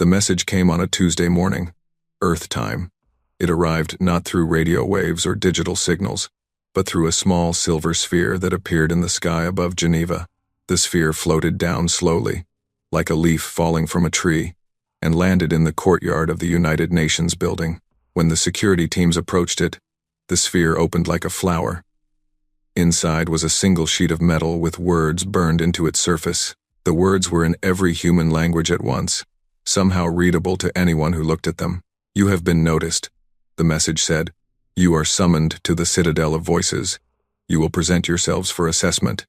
The message came on a Tuesday morning, Earth time. It arrived not through radio waves or digital signals, but through a small silver sphere that appeared in the sky above Geneva. The sphere floated down slowly, like a leaf falling from a tree, and landed in the courtyard of the United Nations building. When the security teams approached it, the sphere opened like a flower. Inside was a single sheet of metal with words burned into its surface. The words were in every human language at once, somehow readable to anyone who looked at them. "You have been noticed," the message said. "You are summoned to the Citadel of Voices. You will present yourselves for assessment.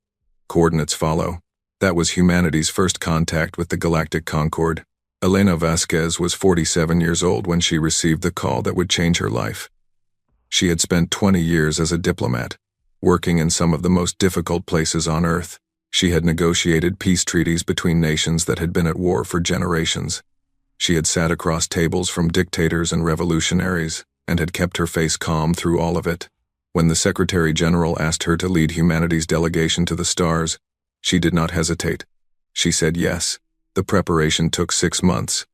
Coordinates follow." That was humanity's first contact with the Galactic Concord. Elena Vasquez was 47 years old when she received the call that would change her life. She had spent 20 years as a diplomat, working in some of the most difficult places on Earth. She had negotiated peace treaties between nations that had been at war for generations. She had sat across tables from dictators and revolutionaries, and had kept her face calm through all of it. When the Secretary General asked her to lead humanity's delegation to the stars, she did not hesitate. She said yes. The preparation took 6 months.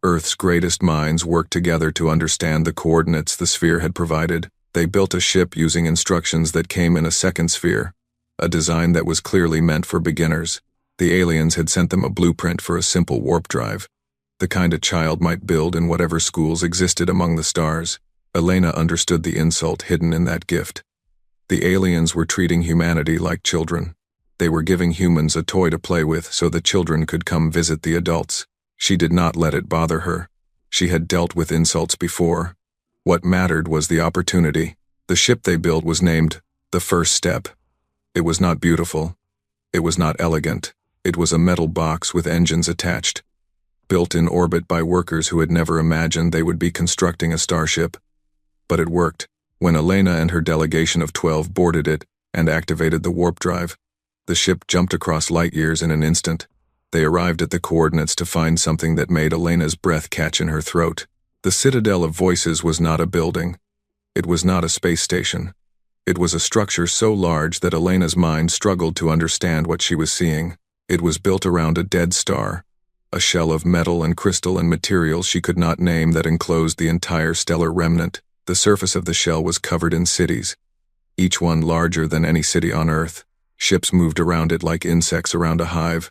Earth's greatest minds worked together to understand the coordinates the sphere had provided. They built a ship using instructions that came in a second sphere, a design that was clearly meant for beginners. The aliens had sent them a blueprint for a simple warp drive, the kind a child might build in whatever schools existed among the stars. Elena understood the insult hidden in that gift. The aliens were treating humanity like children. They were giving humans a toy to play with so the children could come visit the adults. She did not let it bother her. She had dealt with insults before. What mattered was the opportunity. The ship they built was named the First Step. It was not beautiful. It was not elegant. It was a metal box with engines attached, built in orbit by workers who had never imagined they would be constructing a starship. But it worked. When Elena and her delegation of 12 boarded it and activated the warp drive, the ship jumped across light years in an instant. They arrived at the coordinates to find something that made Elena's breath catch in her throat. The Citadel of Voices was not a building. It was not a space station. It was a structure so large that Elena's mind struggled to understand what she was seeing. It was built around a dead star, a shell of metal and crystal and materials she could not name that enclosed the entire stellar remnant. The surface of the shell was covered in cities, each one larger than any city on Earth. Ships moved around it like insects around a hive,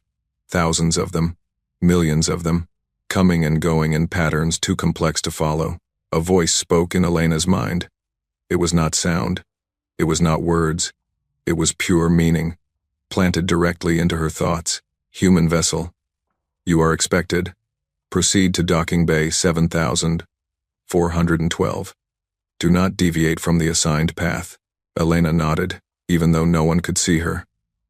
thousands of them, millions of them, coming and going in patterns too complex to follow. A voice spoke in Elena's mind. It was not sound. It was not words. It was pure meaning, planted directly into her thoughts. "Human vessel. You are expected. Proceed to docking bay 7412. Do not deviate from the assigned path." Elena nodded, even though no one could see her.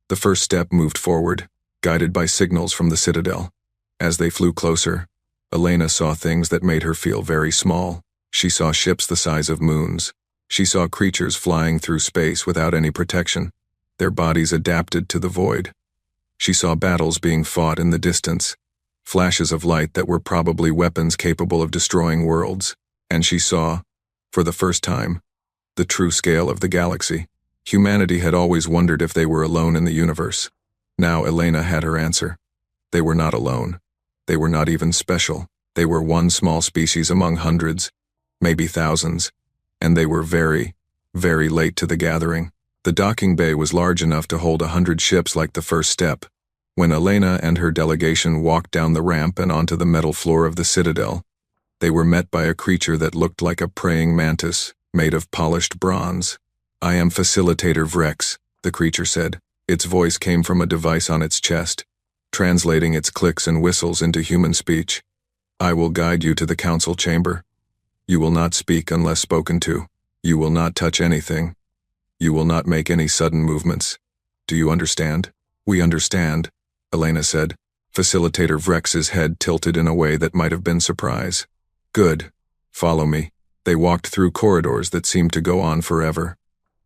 The first step moved forward, guided by signals from the Citadel. As they flew closer, Elena saw things that made her feel very small. She saw ships the size of moons. She saw creatures flying through space without any protection, their bodies adapted to the void. She saw battles being fought in the distance, flashes of light that were probably weapons capable of destroying worlds. And she saw, for the first time, the true scale of the galaxy. Humanity had always wondered if they were alone in the universe. Now Elena had her answer. They were not alone. They were not even special. They were one small species among hundreds, maybe thousands, and they were very, very late to the gathering. The docking bay was large enough to hold 100 ships like the First Step. When Elena and her delegation walked down the ramp and onto the metal floor of the Citadel, they were met by a creature that looked like a praying mantis, made of polished bronze. "I am Facilitator Vrex," the creature said. Its voice came from a device on its chest, translating its clicks and whistles into human speech. "I will guide you to the council chamber. You will not speak unless spoken to. You will not touch anything. You will not make any sudden movements. Do you understand?" "We understand," Elena said. Facilitator Vrex's head tilted in a way that might have been surprise. "Good. Follow me." They walked through corridors that seemed to go on forever.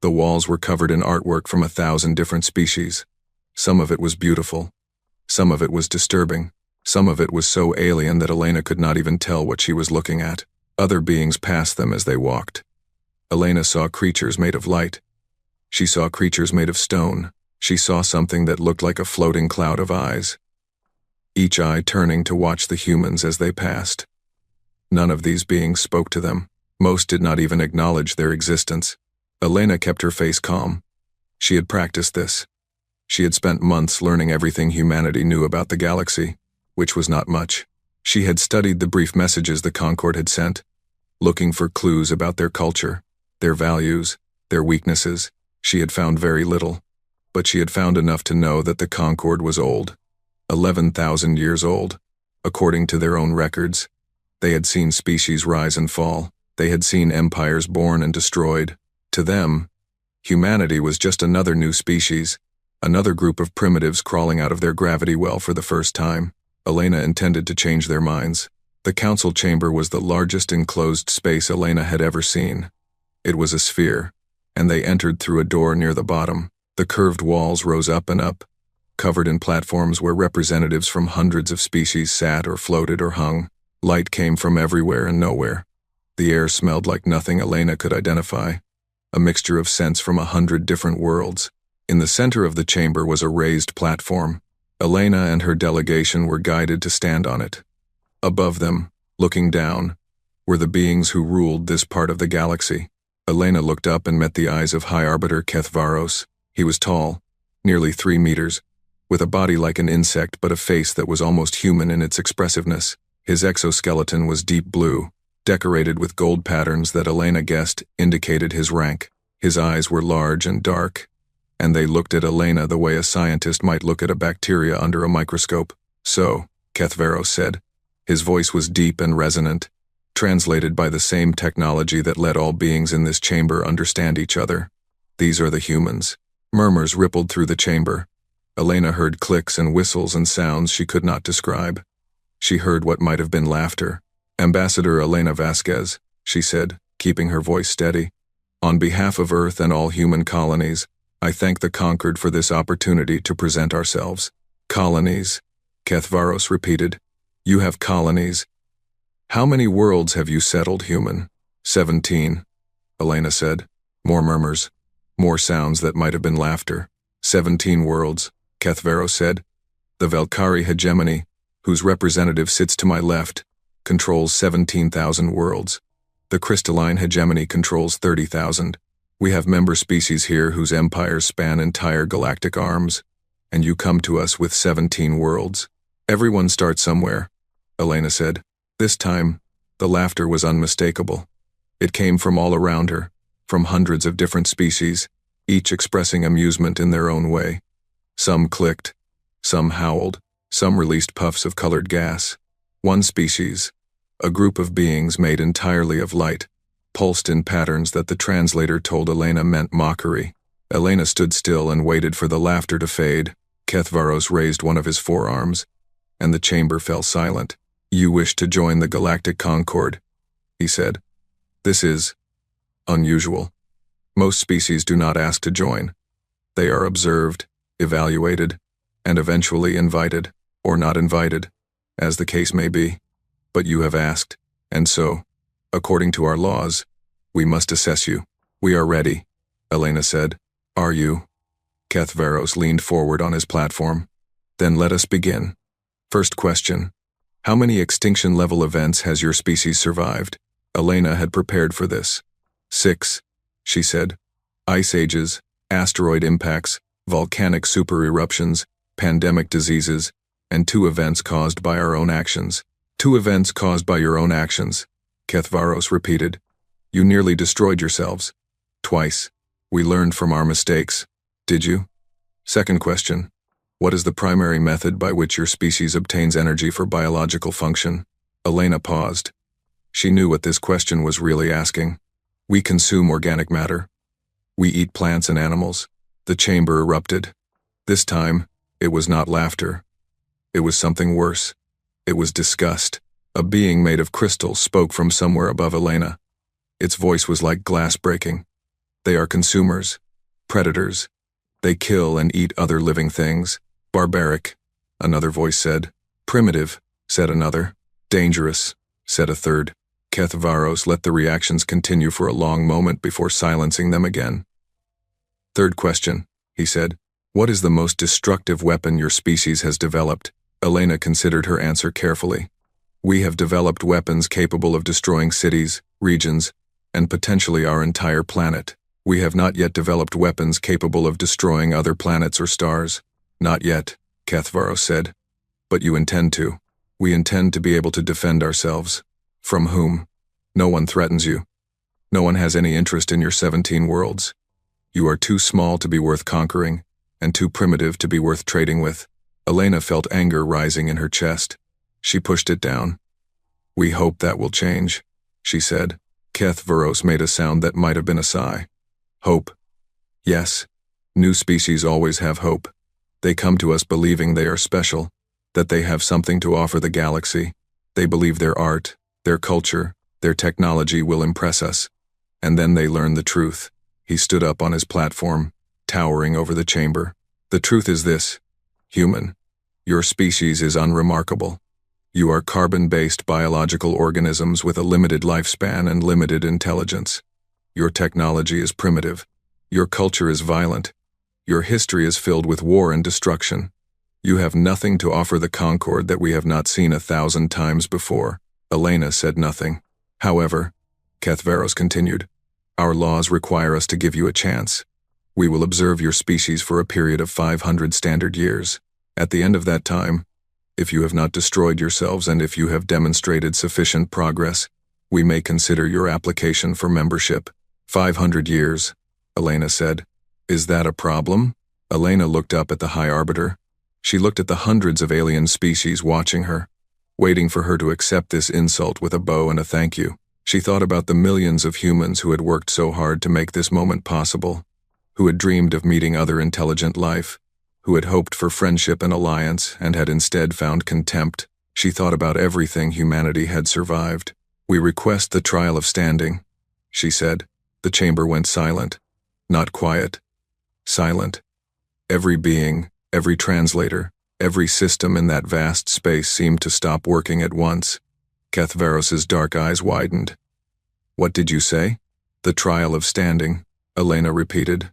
The walls were covered in artwork from 1,000 different species. Some of it was beautiful. Some of it was disturbing. Some of it was so alien that Elena could not even tell what she was looking at. Other beings passed them as they walked. Elena saw creatures made of light. She saw creatures made of stone. She saw something that looked like a floating cloud of eyes. each eye turning to watch the humans as they passed. None of these beings spoke to them. Most did not even acknowledge their existence. Elena kept her face calm. She had practiced this. She had spent months learning everything humanity knew about the galaxy, which was not much. She had studied the brief messages the Concord had sent, looking for clues about their culture, their values, their weaknesses. She had found very little, but she had found enough to know that the Concord was old, 11,000 years old, according to their own records. They had seen species rise and fall. They had seen empires born and destroyed. To them, humanity was just another new species, another group of primitives crawling out of their gravity well for the first time. Elena intended to change their minds. The council chamber was the largest enclosed space Elena had ever seen. It was a sphere, and they entered through a door near the bottom. The curved walls rose up and up, covered in platforms where representatives from hundreds of species sat or floated or hung. Light came from everywhere and nowhere. The air smelled like nothing Elena could identify, a mixture of scents from 100 different worlds. In the center of the chamber was a raised platform. Elena and her delegation were guided to stand on it. Above them, looking down, were the beings who ruled this part of the galaxy. Elena looked up and met the eyes of High Arbiter Kethvaros. He was tall, nearly 3 meters, with a body like an insect but a face that was almost human in its expressiveness. His exoskeleton was deep blue, decorated with gold patterns that Elena guessed indicated his rank. His eyes were large and dark, and they looked at Elena the way a scientist might look at a bacteria under a microscope. "So," Kethvaros said. His voice was deep and resonant, translated by the same technology that let all beings in this chamber understand each other. "These are the humans." Murmurs rippled through the chamber. Elena heard clicks and whistles and sounds she could not describe. She heard what might have been laughter. "Ambassador Elena Vasquez," she said, keeping her voice steady. "On behalf of Earth and all human colonies, I thank the Concord for this opportunity to present ourselves." "Colonies," Kethvaros repeated. "You have colonies. How many worlds have you settled, human?" 17, Elena said. More murmurs. More sounds that might have been laughter. 17 worlds, Kethvaros said. "The Valkyrie hegemony, whose representative sits to my left, controls 17,000 worlds. The crystalline hegemony controls 30,000. We have member species here whose empires span entire galactic arms, and you come to us with 17 worlds. Everyone starts somewhere," Elena said. This time, the laughter was unmistakable. It came from all around her, from hundreds of different species, each expressing amusement in their own way. Some clicked, some howled, some released puffs of colored gas. One species, a group of beings made entirely of light, pulsed in patterns that the translator told Elena meant mockery. Elena stood still and waited for the laughter to fade. Kethvaros raised one of his forearms, and the chamber fell silent. "You wish to join the Galactic Concord," he said. "This is unusual. Most species do not ask to join. They are observed, evaluated, and eventually invited, or not invited, as the case may be. But you have asked, and so, according to our laws, we must assess you." "We are ready," Elena said. "Are you?" Kethvaros leaned forward on his platform. "Then let us begin. First question. How many extinction-level events has your species survived?" Elena had prepared for this. 6, she said. "Ice ages, asteroid impacts, volcanic super-eruptions, pandemic diseases, and 2 events caused by our own actions." "2 events caused by your own actions," Kethvaros repeated. "You nearly destroyed yourselves. Twice. We learned from our mistakes. Did you?" Second question. What is the primary method by which your species obtains energy for biological function? Elena paused. She knew what this question was really asking. "We consume organic matter. We eat plants and animals." The chamber erupted. This time, it was not laughter. It was something worse. It was disgust. A being made of crystal spoke from somewhere above Elena. Its voice was like glass breaking. "They are consumers, predators. They kill and eat other living things. Barbaric," another voice said. "Primitive," said another. "Dangerous," said a third. Kethvaros let the reactions continue for a long moment before silencing them again. "Third question," he said. "What is the most destructive weapon your species has developed?" Elena considered her answer carefully. We have developed weapons capable of destroying cities, regions, and potentially our entire planet. We have not yet developed weapons capable of destroying other planets or stars. Not yet, Cathvaros said. But you intend to. We intend to be able to defend ourselves. From whom? No one threatens you. No one has any interest in your 17 worlds. You are too small to be worth conquering, and too primitive to be worth trading with. Elena felt anger rising in her chest. She pushed it down. We hope that will change, she said. Cathvaros made a sound that might have been a sigh. Hope. Yes. New species always have hope. They come to us believing they are special, that they have something to offer the galaxy. They believe their art, their culture, their technology will impress us. And then they learn the truth. He stood up on his platform, towering over the chamber. The truth is this, human. Your species is unremarkable. You are carbon-based biological organisms with a limited lifespan and limited intelligence. Your technology is primitive. Your culture is violent. Your history is filled with war and destruction. You have nothing to offer the Concord that we have not seen 1,000 times before. Elena said nothing. However, Cathvaros continued, our laws require us to give you a chance. We will observe your species for a period of 500 standard years. At the end of that time, if you have not destroyed yourselves and if you have demonstrated sufficient progress, we may consider your application for membership. 500 years, Elena said. Is that a problem? Elena looked up at the High Arbiter. She looked at the hundreds of alien species watching her, waiting for her to accept this insult with a bow and a thank you. She thought about the millions of humans who had worked so hard to make this moment possible, who had dreamed of meeting other intelligent life, who had hoped for friendship and alliance and had instead found contempt. She thought about everything humanity had survived. We request the trial of standing, she said. The chamber went silent. Not quiet. Silent. Every being, every translator, every system in that vast space seemed to stop working at once. Cathvaros's dark eyes widened. What did you say? The trial of standing, Elena repeated.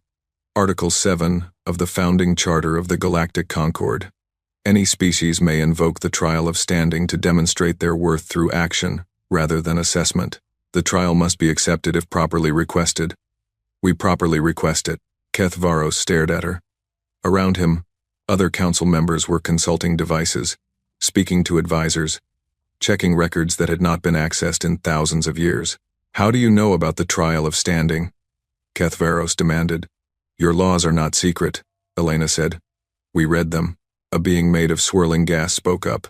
Article 7 of the Founding Charter of the Galactic Concord. Any species may invoke the trial of standing to demonstrate their worth through action, rather than assessment. The trial must be accepted if properly requested. We properly request it. Cathvaros stared at her. Around him, other council members were consulting devices, speaking to advisors, checking records that had not been accessed in thousands of years. How do you know about the trial of standing? Cathvaros demanded. Your laws are not secret, Elena said. We read them. A being made of swirling gas spoke up.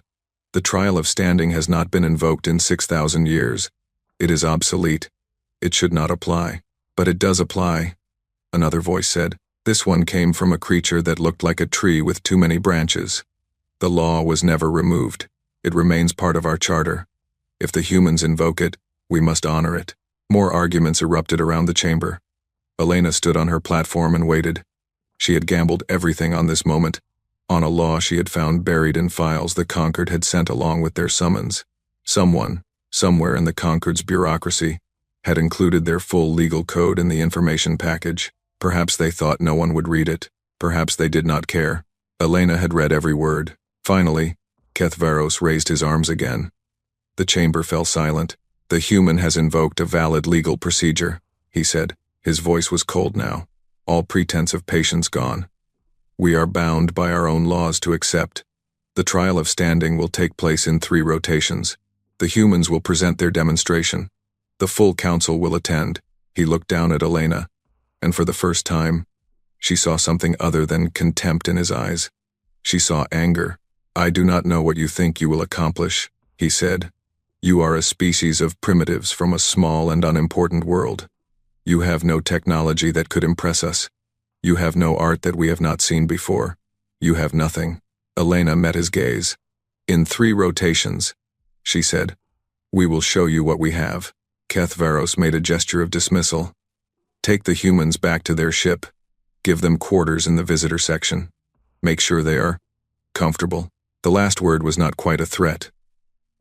The trial of standing has not been invoked in 6,000 years. It is obsolete. It should not apply. But it does apply, another voice said. This one came from a creature that looked like a tree with too many branches. The law was never removed. It remains part of our charter. If the humans invoke it, we must honor it. More arguments erupted around the chamber. Elena stood on her platform and waited. She had gambled everything on this moment, on a law she had found buried in files the Concord had sent along with their summons. Someone, somewhere in the Concord's bureaucracy, had included their full legal code in the information package. Perhaps they thought no one would read it. Perhaps they did not care. Elena had read every word. Finally, Cathvaros raised his arms again. The chamber fell silent. The human has invoked a valid legal procedure, he said. His voice was cold now, all pretense of patience gone. We are bound by our own laws to accept. The trial of standing will take place in 3 rotations. The humans will present their demonstration. The full council will attend. He looked down at Elena, and for the first time, she saw something other than contempt in his eyes. She saw anger. I do not know what you think you will accomplish, he said. You are a species of primitives from a small and unimportant world. You have no technology that could impress us. You have no art that we have not seen before. You have nothing. Elena met his gaze. In 3 rotations, she said, we will show you what we have. Cathvaros made a gesture of dismissal. Take the humans back to their ship. Give them quarters in the visitor section. Make sure they are comfortable. The last word was not quite a threat,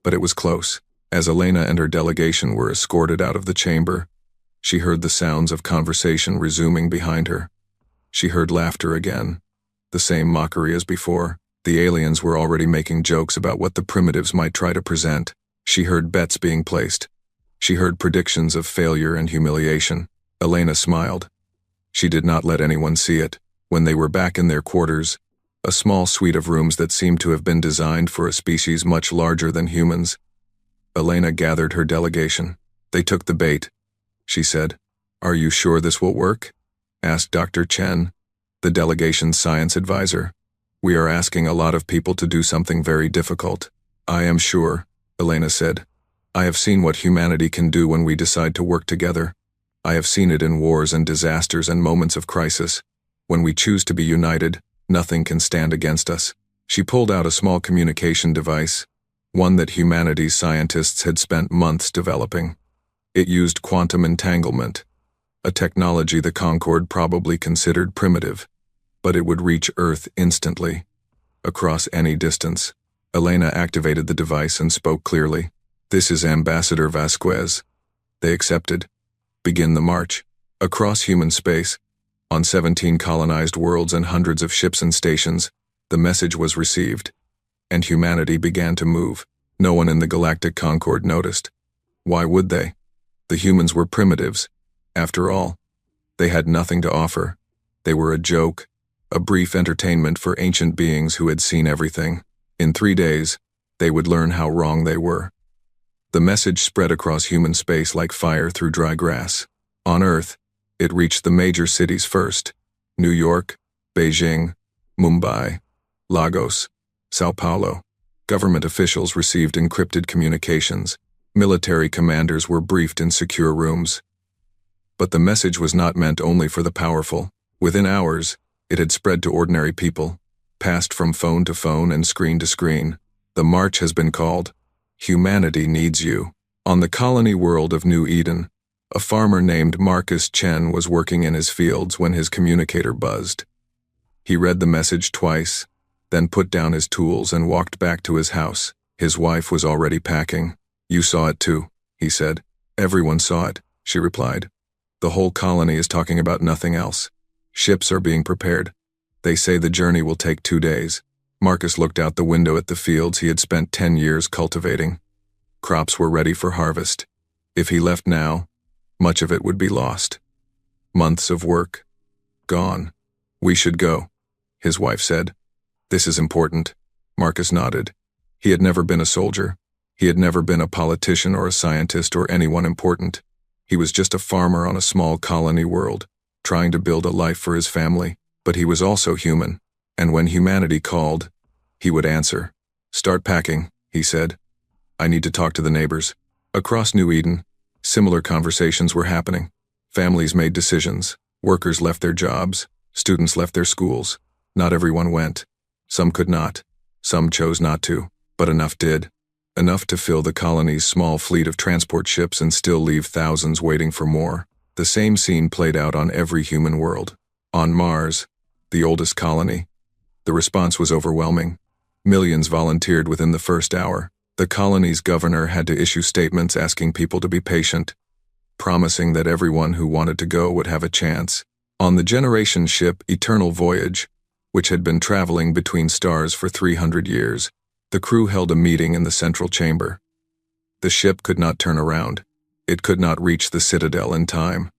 but it was close. As Elena and her delegation were escorted out of the chamber, she heard the sounds of conversation resuming behind her. She heard laughter again, the same mockery as before. The aliens were already making jokes about what the primitives might try to present. She heard bets being placed. She heard predictions of failure and humiliation. Elena smiled. She did not let anyone see it. When they were back in their quarters, a small suite of rooms that seemed to have been designed for a species much larger than humans, Elena gathered her delegation. They took the bait, she said. "Are you sure this will work?" asked Dr. Chen, the delegation's science advisor. "We are asking a lot of people to do something very difficult." "I am sure," Elena said. "I have seen what humanity can do when we decide to work together. I have seen it in wars and disasters and moments of crisis. When we choose to be united, nothing can stand against us." She pulled out a small communication device, one that humanity's scientists had spent months developing. It used quantum entanglement, a technology the Concorde probably considered primitive, but it would reach Earth instantly, across any distance. Elena activated the device and spoke clearly. "This is Ambassador Vasquez." They accepted. "Begin the march." Across human space, on 17 colonized worlds and hundreds of ships and stations, the message was received, and humanity began to move. No one in the Galactic Concorde noticed. Why would they? The humans were primitives. After all, they had nothing to offer. They were a joke, a brief entertainment for ancient beings who had seen everything. In 3 days, they would learn how wrong they were. The message spread across human space like fire through dry grass. On Earth, it reached the major cities first: New York, Beijing, Mumbai, Lagos, Sao Paulo. Government officials received encrypted communications. Military commanders were briefed in secure rooms. But the message was not meant only for the powerful. Within hours, it had spread to ordinary people, passed from phone to phone and screen to screen. The march has been called. Humanity needs you. On the colony world of New Eden, a farmer named Marcus Chen was working in his fields when his communicator buzzed. He read the message twice, then put down his tools and walked back to his house. His wife was already packing. "You saw it too," he said. "Everyone saw it," she replied. "The whole colony is talking about nothing else. Ships are being prepared. They say the journey will take 2 days." Marcus looked out the window at the fields he had spent 10 years cultivating. Crops were ready for harvest. If he left now, much of it would be lost. Months of work, gone. "We should go," his wife said. "This is important." Marcus nodded. He had never been a soldier. He had never been a politician or a scientist or anyone important. He was just a farmer on a small colony world, trying to build a life for his family. But he was also human, and when humanity called, he would answer. "Start packing," he said. "I need to talk to the neighbors." Across New Eden, similar conversations were happening. Families made decisions. Workers left their jobs. Students left their schools. Not everyone went. Some could not. Some chose not to, but enough did. Enough to fill the colony's small fleet of transport ships and still leave thousands waiting for more. The same scene played out on every human world. On Mars, the oldest colony, the response was overwhelming. Millions volunteered within the first hour. The colony's governor had to issue statements asking people to be patient, promising that everyone who wanted to go would have a chance. On the generation ship Eternal Voyage, which had been traveling between stars for 300 years, the crew held a meeting in the central chamber. The ship could not turn around. It could not reach the Citadel in time.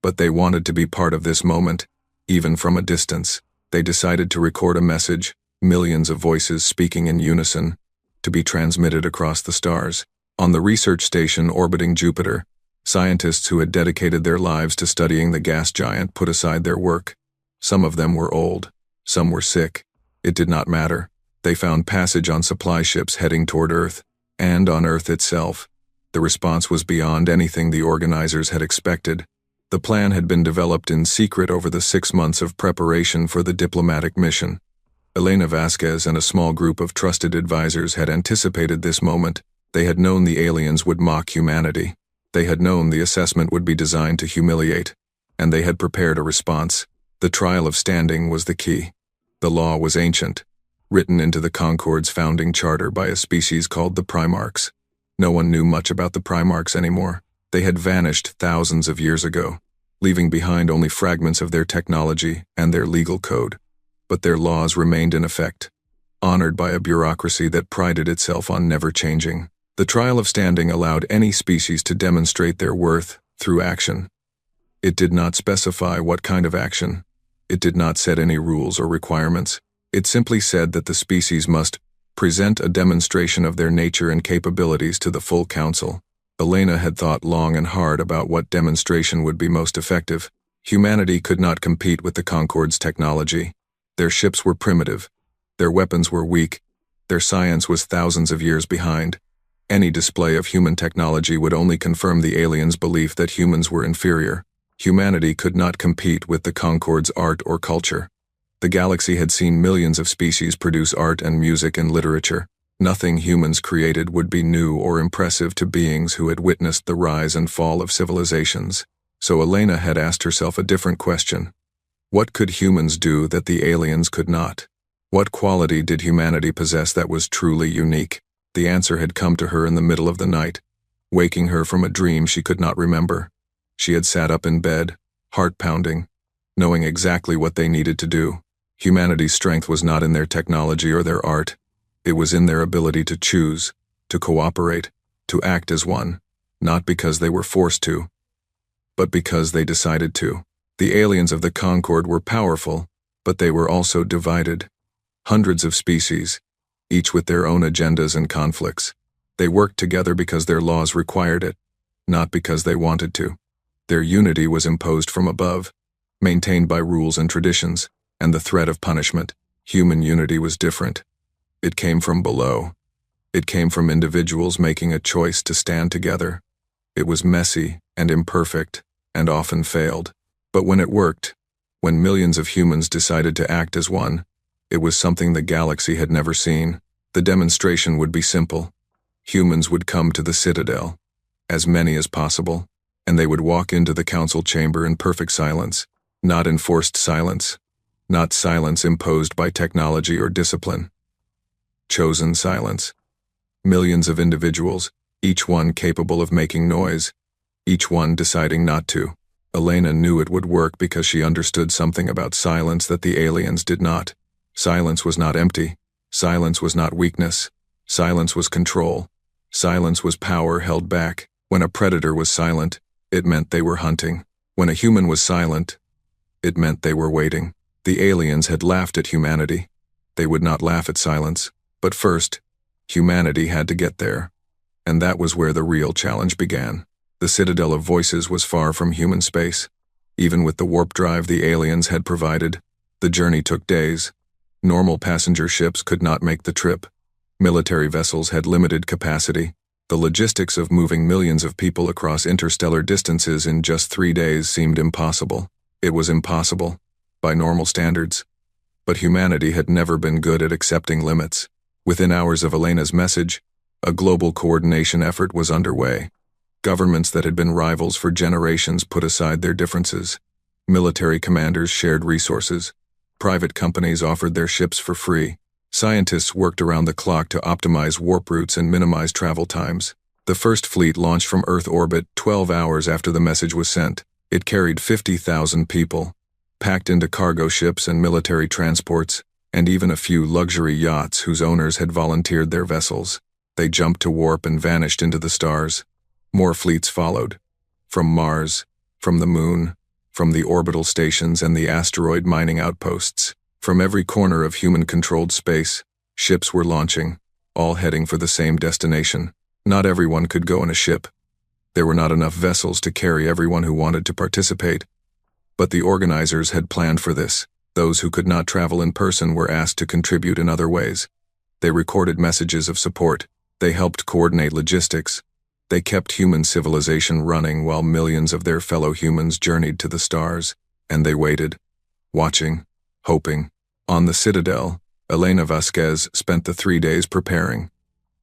But they wanted to be part of this moment, even from a distance. They decided to record a message, millions of voices speaking in unison, to be transmitted across the stars. On the research station orbiting Jupiter, scientists who had dedicated their lives to studying the gas giant put aside their work. Some of them were old. Some were sick. It did not matter. They found passage on supply ships heading toward Earth, and on Earth itself. The response was beyond anything the organizers had expected. The plan had been developed in secret over the 6 months of preparation for the diplomatic mission. Elena Vasquez and a small group of trusted advisors had anticipated this moment. They had known the aliens would mock humanity. They had known the assessment would be designed to humiliate, and they had prepared a response. The trial of standing was the key. The law was ancient, written into the Concorde's founding charter by a species called the Primarchs. No one knew much about the Primarchs anymore. They had vanished thousands of years ago, leaving behind only fragments of their technology and their legal code. But their laws remained in effect. honored by a bureaucracy that prided itself on never changing. The trial of standing allowed any species to demonstrate their worth through action. It did not specify what kind of action. It did not set any rules or requirements. It simply said that the species must present a demonstration of their nature and capabilities to the full council. Elena had thought long and hard about what demonstration would be most effective. Humanity could not compete with the Concorde's technology. Their ships were primitive. Their weapons were weak. Their science was thousands of years behind. Any display of human technology would only confirm the aliens' belief that humans were inferior. Humanity could not compete with the Concorde's art or culture. The galaxy had seen millions of species produce art and music and literature. Nothing humans created would be new or impressive to beings who had witnessed the rise and fall of civilizations. So Elena had asked herself a different question. What could humans do that the aliens could not? What quality did humanity possess that was truly unique? The answer had come to her in the middle of the night, waking her from a dream she could not remember. She had sat up in bed, heart pounding, knowing exactly what they needed to do. Humanity's strength was not in their technology or their art. It was in their ability to choose, to cooperate, to act as one, not because they were forced to, but because they decided to. The aliens of the Concorde were powerful, but they were also divided. Hundreds of species, each with their own agendas and conflicts. They worked together because their laws required it, not because they wanted to. Their unity was imposed from above, maintained by rules and traditions, and the threat of punishment. Human unity was different. It came from below. It came from individuals making a choice to stand together. It was messy and imperfect, and often failed. But when it worked, when millions of humans decided to act as one, it was something the galaxy had never seen. The demonstration would be simple. Humans would come to the Citadel, as many as possible, and they would walk into the council chamber in perfect silence, not enforced silence, not silence imposed by technology or discipline. Chosen silence. Millions of individuals, each one capable of making noise, each one deciding not to. Elena knew it would work because she understood something about silence that the aliens did not. Silence was not empty. Silence was not weakness. Silence was control. Silence was power held back. When a predator was silent, it meant they were hunting. When a human was silent, it meant they were waiting. The aliens had laughed at humanity. They would not laugh at silence. But first, humanity had to get there. And that was where the real challenge began. The Citadel of Voices was far from human space. Even with the warp drive the aliens had provided, the journey took days. Normal passenger ships could not make the trip. Military vessels had limited capacity. The logistics of moving millions of people across interstellar distances in just 3 days seemed impossible. It was impossible, by normal standards. But humanity had never been good at accepting limits. Within hours of Elena's message, a global coordination effort was underway. Governments that had been rivals for generations put aside their differences. Military commanders shared resources. Private companies offered their ships for free. Scientists worked around the clock to optimize warp routes and minimize travel times. The first fleet launched from Earth orbit 12 hours after the message was sent. It carried 50,000 people, packed into cargo ships and military transports, and even a few luxury yachts whose owners had volunteered their vessels. They jumped to warp and vanished into the stars. More fleets followed. From Mars, from the Moon, from the orbital stations and the asteroid mining outposts. From every corner of human-controlled space, ships were launching, all heading for the same destination. Not everyone could go in a ship. There were not enough vessels to carry everyone who wanted to participate. But the organizers had planned for this. Those who could not travel in person were asked to contribute in other ways. They recorded messages of support. They helped coordinate logistics. They kept human civilization running while millions of their fellow humans journeyed to the stars, and they waited, watching, hoping. On the Citadel, Elena Vasquez spent the 3 days preparing.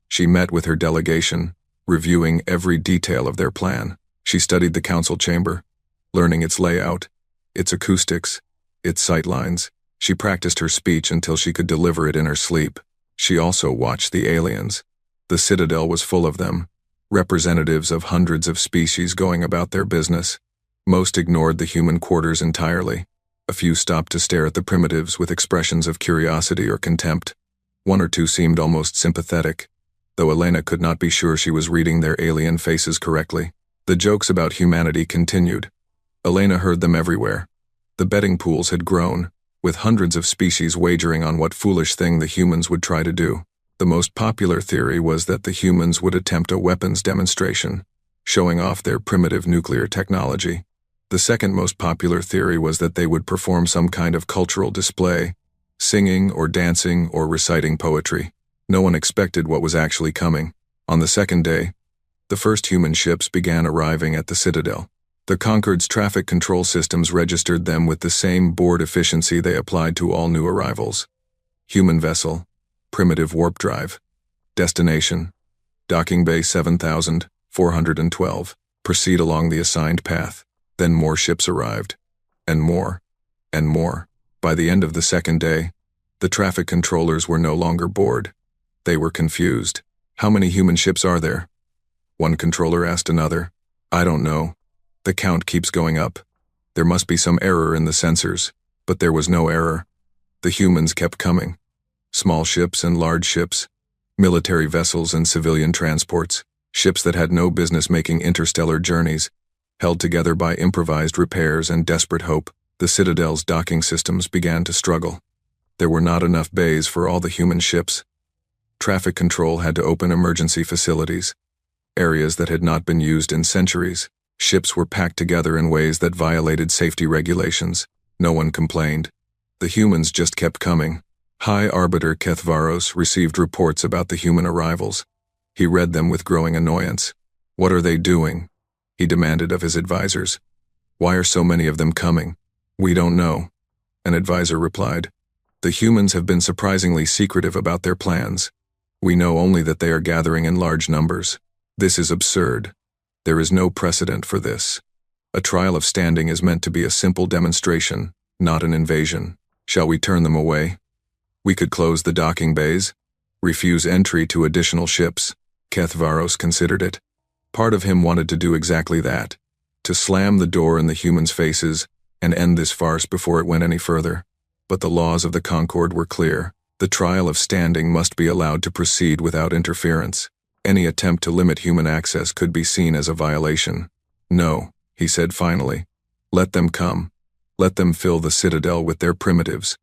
She met with her delegation, reviewing every detail of their plan. She studied the council chamber, learning its layout, its acoustics, its sightlines. She practiced her speech until she could deliver it in her sleep. She also watched the aliens. The Citadel was full of them, representatives of hundreds of species going about their business. Most ignored the human quarters entirely. A few stopped to stare at the primitives with expressions of curiosity or contempt. One or two seemed almost sympathetic, though Elena could not be sure she was reading their alien faces correctly. The jokes about humanity continued. Elena heard them everywhere. The betting pools had grown, with hundreds of species wagering on what foolish thing the humans would try to do. The most popular theory was that the humans would attempt a weapons demonstration, showing off their primitive nuclear technology. The second most popular theory was that they would perform some kind of cultural display, singing or dancing or reciting poetry. No one expected what was actually coming. On the second day, the first human ships began arriving at the Citadel. The Concord's traffic control systems registered them with the same bored efficiency they applied to all new arrivals. Human vessel, primitive warp drive, destination, docking bay 7412, proceed along the assigned path. Then more ships arrived, and more, and more. By the end of the second day, the traffic controllers were no longer bored. They were confused. How many human ships are there? One controller asked another. I don't know. The count keeps going up. There must be some error in the sensors, but there was no error. The humans kept coming. Small ships and large ships, military vessels and civilian transports, ships that had no business making interstellar journeys, held together by improvised repairs and desperate hope. The Citadel's docking systems began to struggle. There were not enough bays for all the human ships. Traffic control had to open emergency facilities, areas that had not been used in centuries. Ships were packed together in ways that violated safety regulations. No one complained. The humans just kept coming. High Arbiter Kethvaros received reports about the human arrivals. He read them with growing annoyance. What are they doing? He demanded of his advisors. Why are so many of them coming? We don't know. An advisor replied. The humans have been surprisingly secretive about their plans. We know only that they are gathering in large numbers. This is absurd. There is no precedent for this. A trial of standing is meant to be a simple demonstration, not an invasion. Shall we turn them away? We could close the docking bays, refuse entry to additional ships. Kethvaros considered it. Part of him wanted to do exactly that, to slam the door in the humans' faces and end this farce before it went any further. But the laws of the Concorde were clear. The trial of standing must be allowed to proceed without interference. Any attempt to limit human access could be seen as a violation. No, he said finally. Let them come. Let them fill the Citadel with their primitives.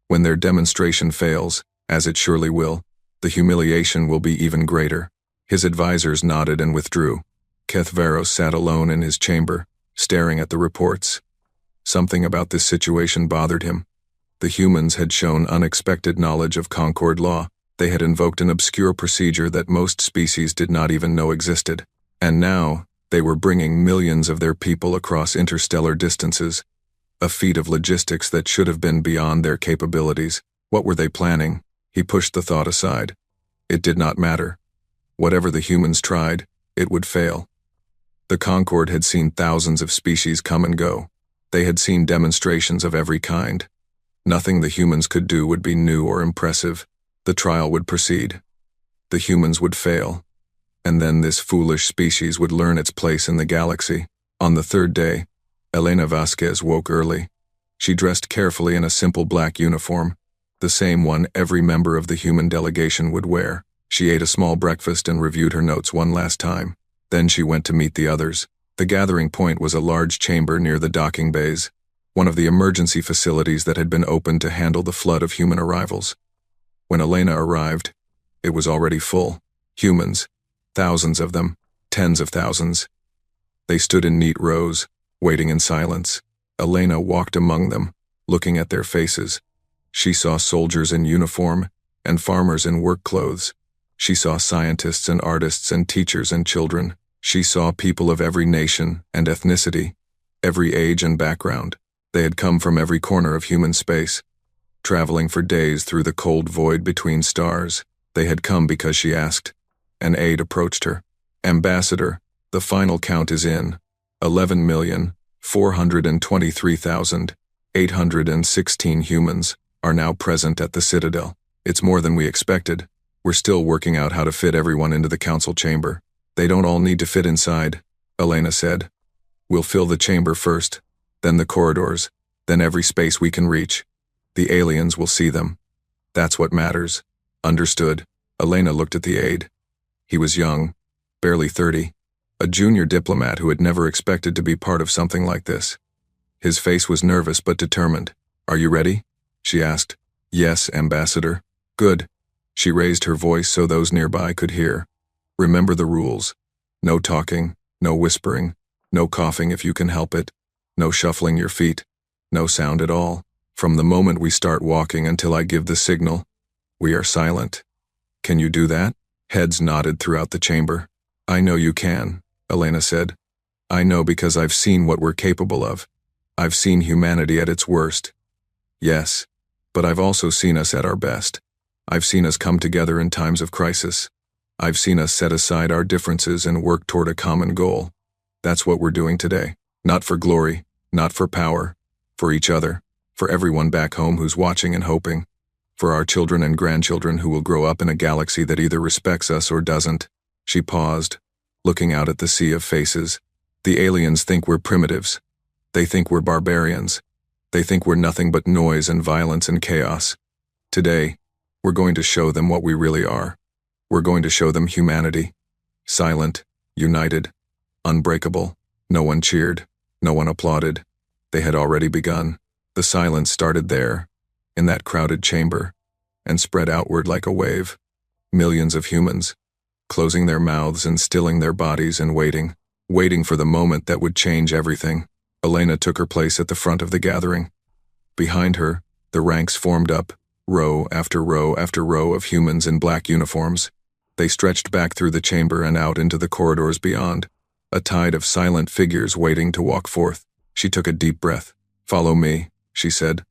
When their demonstration fails, as it surely will, the humiliation will be even greater. His advisors nodded and withdrew. Kethvaros sat alone in his chamber, staring at the reports. Something about this situation bothered him. The humans had shown unexpected knowledge of Concorde law. They had invoked an obscure procedure that most species did not even know existed. And now, they were bringing millions of their people across interstellar distances. A feat of logistics that should have been beyond their capabilities. What were they planning? He pushed the thought aside. It did not matter. Whatever the humans tried, it would fail. The Concorde had seen thousands of species come and go. They had seen demonstrations of every kind. Nothing the humans could do would be new or impressive. The trial would proceed. The humans would fail. And then this foolish species would learn its place in the galaxy. On the third day, Elena Vasquez woke early. She dressed carefully in a simple black uniform, the same one every member of the human delegation would wear. She ate a small breakfast and reviewed her notes one last time. Then she went to meet the others. The gathering point was a large chamber near the docking bays, one of the emergency facilities that had been opened to handle the flood of human arrivals. When Elena arrived, it was already full. Humans, thousands of them, tens of thousands. They stood in neat rows, waiting in silence. Elena walked among them, looking at their faces. She saw soldiers in uniform and farmers in work clothes. She saw scientists and artists and teachers and children. She saw people of every nation and ethnicity, every age and background. They had come from every corner of human space, traveling for days through the cold void between stars. They had come because she asked. An aide approached her. Ambassador, the final count is in. 11,423,816 humans are now present at the Citadel. It's more than we expected. We're still working out how to fit everyone into the council chamber. They don't all need to fit inside, Elena said. We'll fill the chamber first, then the corridors, then every space we can reach. The aliens will see them. That's what matters. Understood. Elena looked at the aide. He was young, barely 30, a junior diplomat who had never expected to be part of something like this. His face was nervous but determined. Are you ready? She asked. Yes, Ambassador. Good. She raised her voice so those nearby could hear. Remember the rules. No talking, no whispering, no coughing if you can help it, no shuffling your feet, no sound at all. From the moment we start walking until I give the signal, we are silent. Can you do that? Heads nodded throughout the chamber. I know you can, Elena said. I know because I've seen what we're capable of. I've seen humanity at its worst. Yes, but I've also seen us at our best. I've seen us come together in times of crisis. I've seen us set aside our differences and work toward a common goal. That's what we're doing today. Not for glory, not for power, for each other, for everyone back home who's watching and hoping, for our children and grandchildren who will grow up in a galaxy that either respects us or doesn't. She paused, looking out at the sea of faces. The aliens think we're primitives. They think we're barbarians. They think we're nothing but noise and violence and chaos. Today, we're going to show them what we really are. We're going to show them humanity. Silent, united, unbreakable. No one cheered. No one applauded. They had already begun. The silence started there, in that crowded chamber, and spread outward like a wave. Millions of humans, closing their mouths and stilling their bodies and waiting for the moment that would change everything. Elena took her place at the front of the gathering. Behind her, the ranks formed up, row after row after row of humans in black uniforms. They stretched back through the chamber and out into the corridors beyond, a tide of silent figures waiting to walk forth. She took a deep breath. Follow me, she said,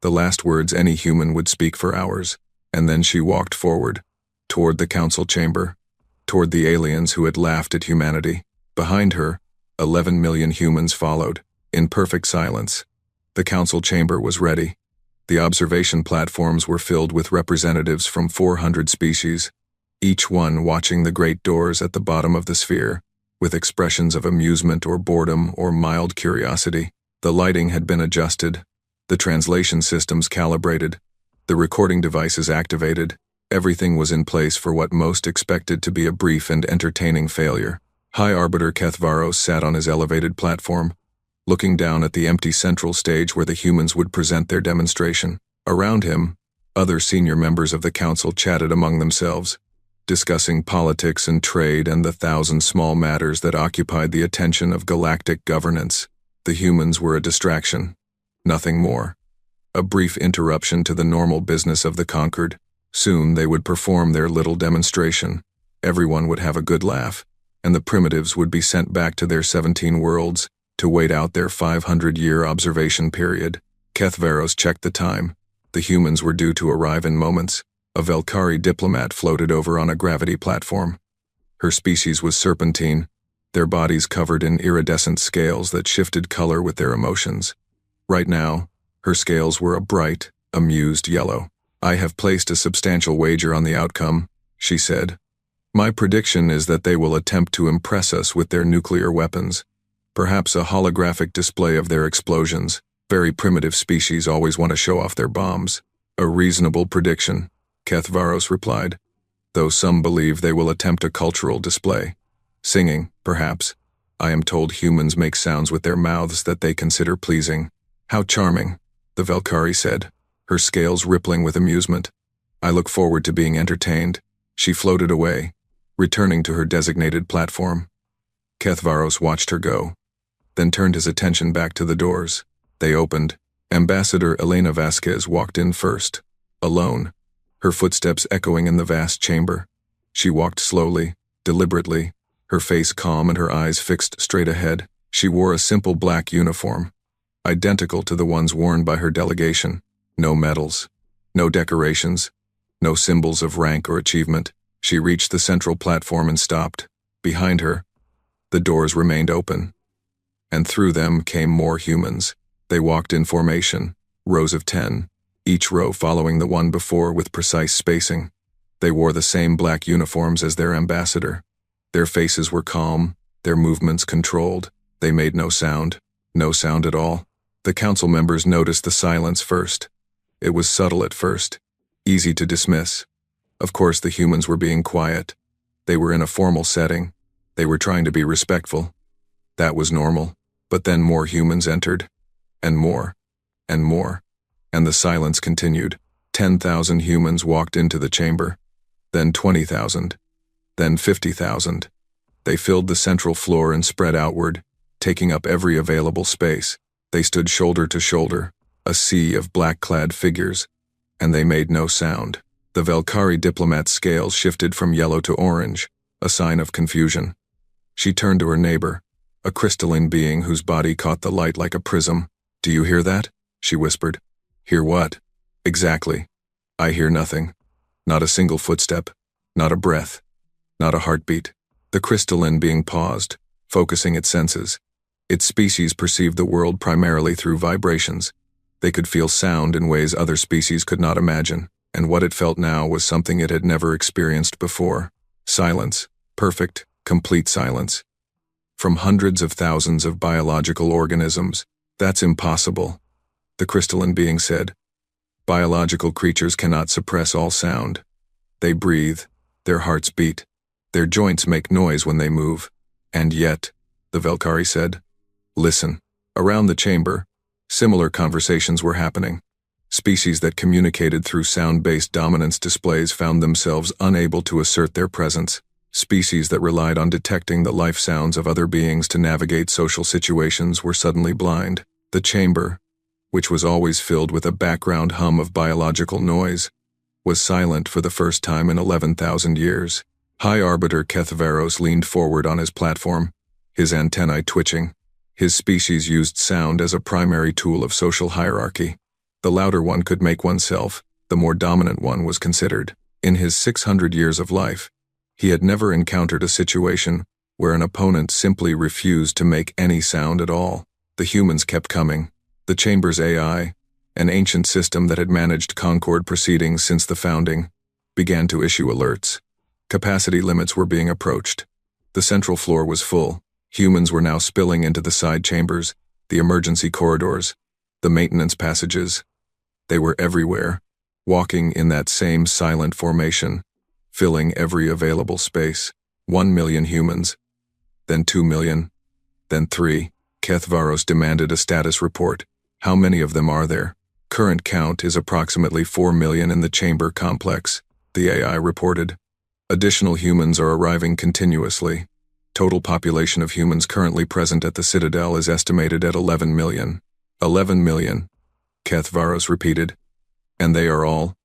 the last words any human would speak for hours, and then she walked forward, toward the council chamber, toward the aliens who had laughed at humanity. Behind her, 11 million humans followed, in perfect silence. The council chamber was ready. The observation platforms were filled with representatives from 400 species, each one watching the great doors at the bottom of the sphere, with expressions of amusement or boredom or mild curiosity. The lighting had been adjusted, the translation systems calibrated, the recording devices activated. Everything was in place for what most expected to be a brief and entertaining failure. High Arbiter Kethvaros sat on his elevated platform, looking down at the empty central stage where the humans would present their demonstration. Around him, other senior members of the council chatted among themselves, discussing politics and trade and the thousand small matters that occupied the attention of galactic governance. The humans were a distraction, nothing more. A brief interruption to the normal business of the conquered. Soon they would perform their little demonstration. Everyone would have a good laugh, and the primitives would be sent back to their 17 worlds to wait out their 500-year observation period. Kethvaros checked the time. The humans were due to arrive in moments. A Velkari diplomat floated over on a gravity platform. Her species was serpentine, their bodies covered in iridescent scales that shifted color with their emotions. Right now, her scales were a bright, amused yellow. I have placed a substantial wager on the outcome, she said. My prediction is that they will attempt to impress us with their nuclear weapons. Perhaps a holographic display of their explosions. Very primitive species always want to show off their bombs. A reasonable prediction, Kethvaros replied, though some believe they will attempt a cultural display. Singing, perhaps. I am told humans make sounds with their mouths that they consider pleasing. How charming, the Velkari said, her scales rippling with amusement. I look forward to being entertained. She floated away, returning to her designated platform. Kethvaros watched her go, then turned his attention back to the doors. They opened. Ambassador Elena Vasquez walked in first, alone, her footsteps echoing in the vast chamber. She walked slowly, deliberately, her face calm and her eyes fixed straight ahead. She wore a simple black uniform, identical to the ones worn by her delegation. No medals, no decorations, no symbols of rank or achievement. She reached the central platform and stopped. Behind her, the doors remained open, and through them came more humans. They walked in formation, rows of 10, each row following the one before with precise spacing. They wore the same black uniforms as their ambassador. Their faces were calm, their movements controlled. They made no sound at all. The council members noticed the silence first. It was subtle at first, easy to dismiss. Of course, the humans were being quiet. They were in a formal setting. They were trying to be respectful. That was normal. But then more humans entered. And more. And more. And the silence continued. 10,000 humans walked into the chamber. Then 20,000. Then 50,000. They filled the central floor and spread outward, taking up every available space. They stood shoulder to shoulder, a sea of black-clad figures, and they made no sound. The Velkari diplomat's scales shifted from yellow to orange, a sign of confusion. She turned to her neighbor, a crystalline being whose body caught the light like a prism. "Do you hear that?" she whispered. "Hear what?" "Exactly. I hear nothing. Not a single footstep. Not a breath. Not a heartbeat." The crystalline being paused, focusing its senses. Its species perceived the world primarily through vibrations. They could feel sound in ways other species could not imagine, and what it felt now was something it had never experienced before. Silence. Perfect, complete silence. From hundreds of thousands of biological organisms. "That's impossible," the crystalline being said. "Biological creatures cannot suppress all sound. They breathe, their hearts beat, their joints make noise when they move. And yet," the Velkari said, "listen." Around the chamber, similar conversations were happening. Species that communicated through sound-based dominance displays found themselves unable to assert their presence. Species that relied on detecting the life sounds of other beings to navigate social situations were suddenly blind. The chamber, which was always filled with a background hum of biological noise, was silent for the first time in 11,000 years. High Arbiter Kethvaros leaned forward on his platform, his antennae twitching. His species used sound as a primary tool of social hierarchy. The louder one could make oneself, the more dominant one was considered. In his 600 years of life, he had never encountered a situation where an opponent simply refused to make any sound at all. The humans kept coming. The chamber's AI, an ancient system that had managed Concord proceedings since the founding, began to issue alerts. Capacity limits were being approached. The central floor was full. Humans were now spilling into the side chambers, the emergency corridors, the maintenance passages. They were everywhere, walking in that same silent formation, filling every available space. 1 million humans, then 2 million, then 3. Kethvaros demanded a status report. "How many of them are there?" "Current count is approximately 4 million in the chamber complex," the AI reported. "Additional humans are arriving continuously. Total population of humans currently present at the Citadel is estimated at 11 million. 11 million, Kethvaros repeated. "And they are all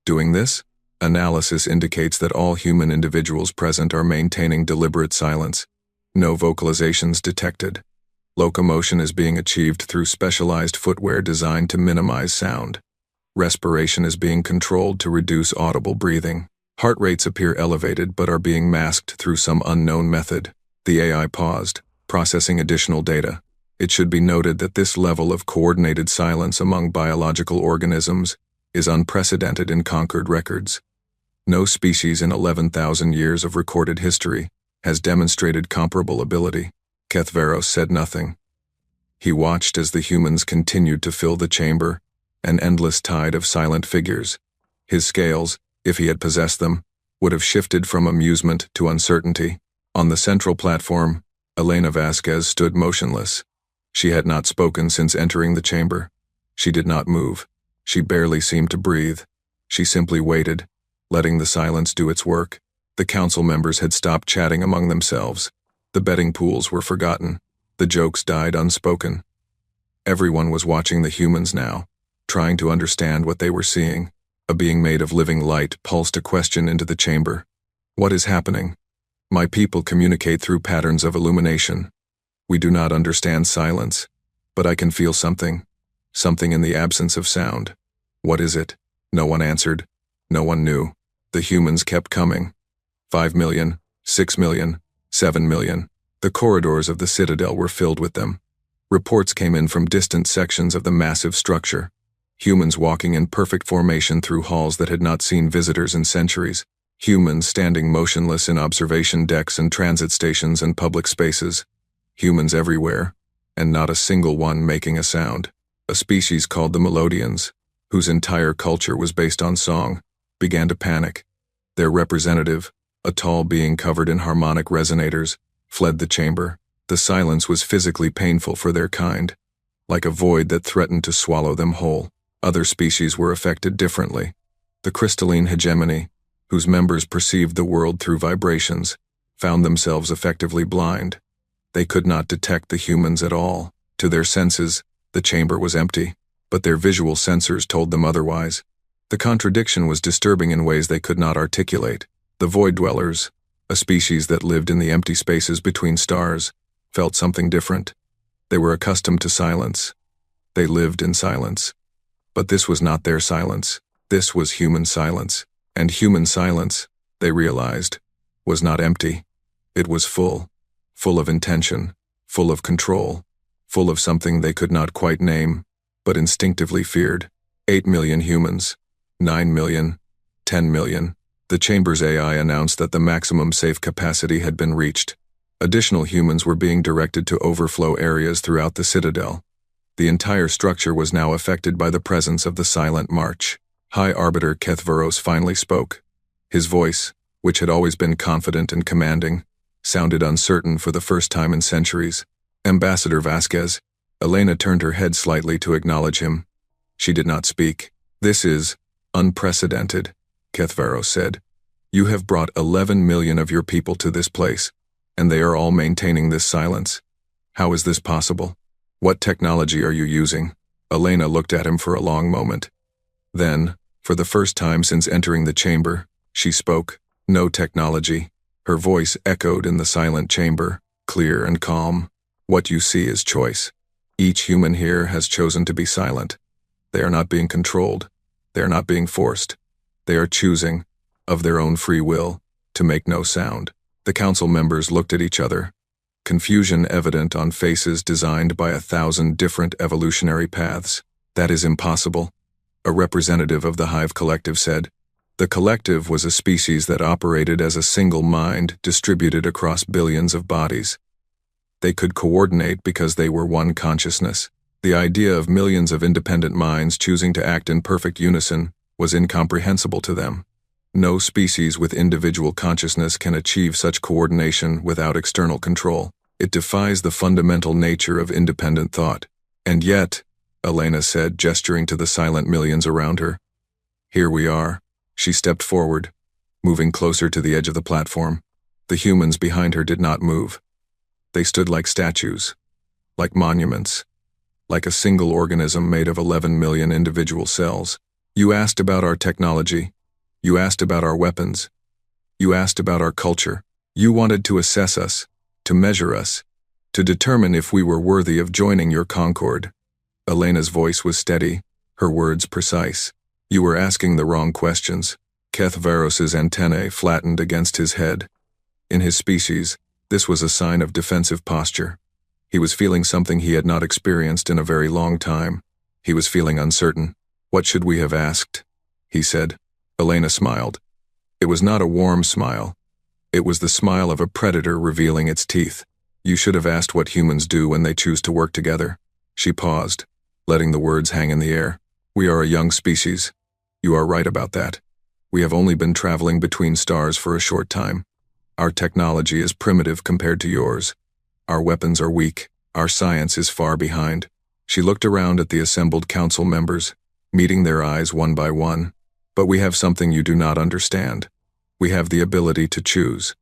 doing this?" "Analysis indicates that all human individuals present are maintaining deliberate silence. No vocalizations detected. Locomotion is being achieved through specialized footwear designed to minimize sound. Respiration is being controlled to reduce audible breathing. Heart rates appear elevated but are being masked through some unknown method." The AI paused, processing additional data. It should be noted that this level of coordinated silence among biological organisms is unprecedented in Concord records. No species in 11,000 years of recorded history has demonstrated comparable ability. Kethvaros said nothing. He watched as the humans continued to fill the chamber, an endless tide of silent figures. His scales, if he had possessed them, would have shifted from amusement to uncertainty. On the central platform, Elena Vasquez stood motionless. She had not spoken since entering the chamber. She did not move. She barely seemed to breathe. She simply waited, letting the silence do its work. The council members had stopped chatting among themselves. The betting pools were forgotten. The jokes died unspoken. Everyone was watching the humans now, trying to understand what they were seeing. A being made of living light pulsed a question into the chamber. "What is happening? My people communicate through patterns of illumination. We do not understand silence, but I can feel something. Something in the absence of sound. What is it?" No one answered. No one knew. The humans kept coming. 5 million, 6 million, 7 million. The corridors of the Citadel were filled with them. Reports came in from distant sections of the massive structure. Humans walking in perfect formation through halls that had not seen visitors in centuries. Humans standing motionless in observation decks and transit stations and public spaces. Humans everywhere, and not a single one making a sound. A species called the Melodians, whose entire culture was based on song, began to panic. Their representative, a tall being covered in harmonic resonators, fled the chamber. The silence was physically painful for their kind, like a void that threatened to swallow them whole. Other species were affected differently. The crystalline hegemony, whose members perceived the world through vibrations, found themselves effectively blind. They could not detect the humans at all. To their senses, the chamber was empty, but their visual sensors told them otherwise. The contradiction was disturbing in ways they could not articulate. The void dwellers, a species that lived in the empty spaces between stars, felt something different. They were accustomed to silence. They lived in silence. But this was not their silence. This was human silence. And human silence, they realized, was not empty. It was full of intention, full of control, full of something they could not quite name, but instinctively feared. 8 million humans, 9 million, 10 million. The chamber's AI announced that the maximum safe capacity had been reached. Additional humans were being directed to overflow areas throughout the citadel. The entire structure was now affected by the presence of the Silent March. High Arbiter Kethvaros finally spoke. His voice, which had always been confident and commanding, sounded uncertain for the first time in centuries. Ambassador Vasquez. Elena turned her head slightly to acknowledge him. She did not speak. This is unprecedented, Kethvaros said. You have brought 11 million of your people to this place, and they are all maintaining this silence. How is this possible? What technology are you using? Elena looked at him for a long moment. Then, for the first time since entering the chamber, she spoke. No technology. Her voice echoed in the silent chamber, clear and calm. What you see is choice. Each human here has chosen to be silent. They are not being controlled. They are not being forced. They are choosing, of their own free will, to make no sound. The council members looked at each other, confusion evident on faces designed by 1,000 different evolutionary paths. That is impossible, a representative of the Hive Collective said. The collective was a species that operated as a single mind distributed across billions of bodies. They could coordinate because they were one consciousness. The idea of millions of independent minds choosing to act in perfect unison was incomprehensible to them. No species with individual consciousness can achieve such coordination without external control. It defies the fundamental nature of independent thought. And yet, Elena said, gesturing to the silent millions around her, here we are. She stepped forward, moving closer to the edge of the platform. The humans behind her did not move. They stood like statues, like monuments, like a single organism made of 11 million individual cells. You asked about our technology. You asked about our weapons. You asked about our culture. You wanted to assess us, to measure us, to determine if we were worthy of joining your concord. Elena's voice was steady, her words precise. You were asking the wrong questions. Kethvaros's antennae flattened against his head. In his species, this was a sign of defensive posture. He was feeling something he had not experienced in a very long time. He was feeling uncertain. What should we have asked? He said. Elena smiled. It was not a warm smile. It was the smile of a predator revealing its teeth. You should have asked what humans do when they choose to work together. She paused, letting the words hang in the air. We are a young species. You are right about that. We have only been traveling between stars for a short time. Our technology is primitive compared to yours. Our weapons are weak. Our science is far behind. She looked around at the assembled council members, meeting their eyes one by one. But we have something you do not understand. We have the ability to choose,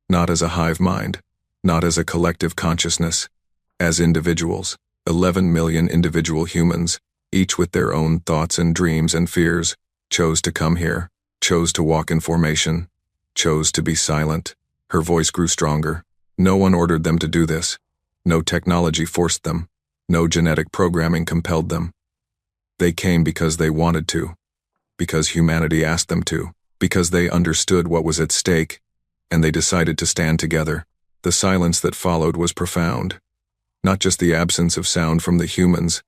not as a hive mind, not as a collective consciousness, as individuals, 11 million individual humans, each with their own thoughts and dreams and fears, chose to come here, chose to walk in formation, chose to be silent. Her voice grew stronger. No one ordered them to do this. No technology forced them. No genetic programming compelled them. They came because they wanted to, because humanity asked them to, because they understood what was at stake, and they decided to stand together. The silence that followed was profound. Not just the absence of sound from the humans,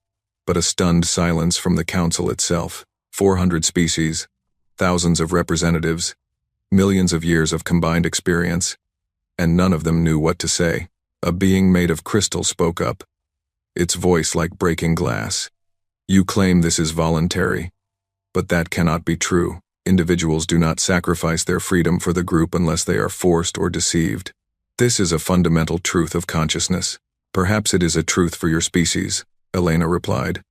but a stunned silence from the council itself. 400 species, thousands of representatives, millions of years of combined experience, and none of them knew what to say. A being made of crystal spoke up, its voice like breaking glass. You claim this is voluntary, but that cannot be true. Individuals do not sacrifice their freedom for the group unless they are forced or deceived. This is a fundamental truth of consciousness. Perhaps it is a truth for your species, Elena replied.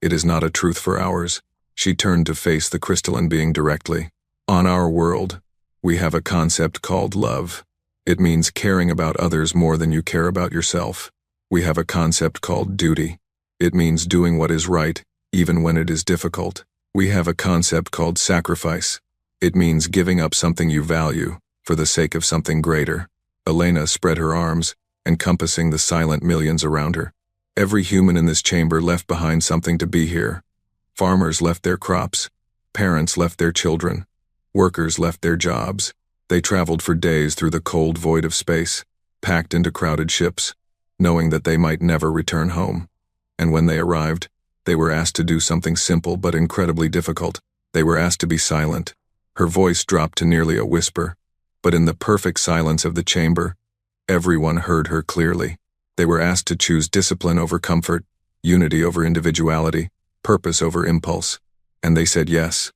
It is not a truth for ours. She turned to face the crystalline being directly. On our world, we have a concept called love. It means caring about others more than you care about yourself. We have a concept called duty. It means doing what is right, even when it is difficult. We have a concept called sacrifice. It means giving up something you value for the sake of something greater. Elena spread her arms, encompassing the silent millions around her. Every human in this chamber left behind something to be here. Farmers left their crops. Parents left their children. Workers left their jobs. They traveled for days through the cold void of space, packed into crowded ships, knowing that they might never return home. And when they arrived, they were asked to do something simple but incredibly difficult. They were asked to be silent. Her voice dropped to nearly a whisper, but in the perfect silence of the chamber, everyone heard her clearly. They were asked to choose discipline over comfort, unity over individuality, purpose over impulse. And they said yes.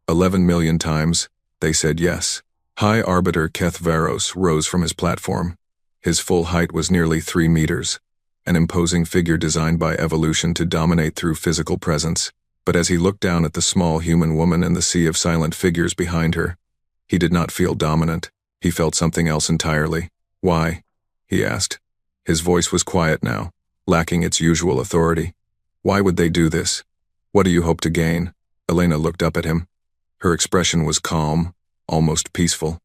11 million times, they said yes. High Arbiter Keth Varos rose from his platform. His full height was nearly 3 meters, an imposing figure designed by evolution to dominate through physical presence. But as he looked down at the small human woman and the sea of silent figures behind her, he did not feel dominant. He felt something else entirely. Why? He asked. His voice was quiet now, lacking its usual authority. Why would they do this? What do you hope to gain? Elena looked up at him. Her expression was calm, almost peaceful.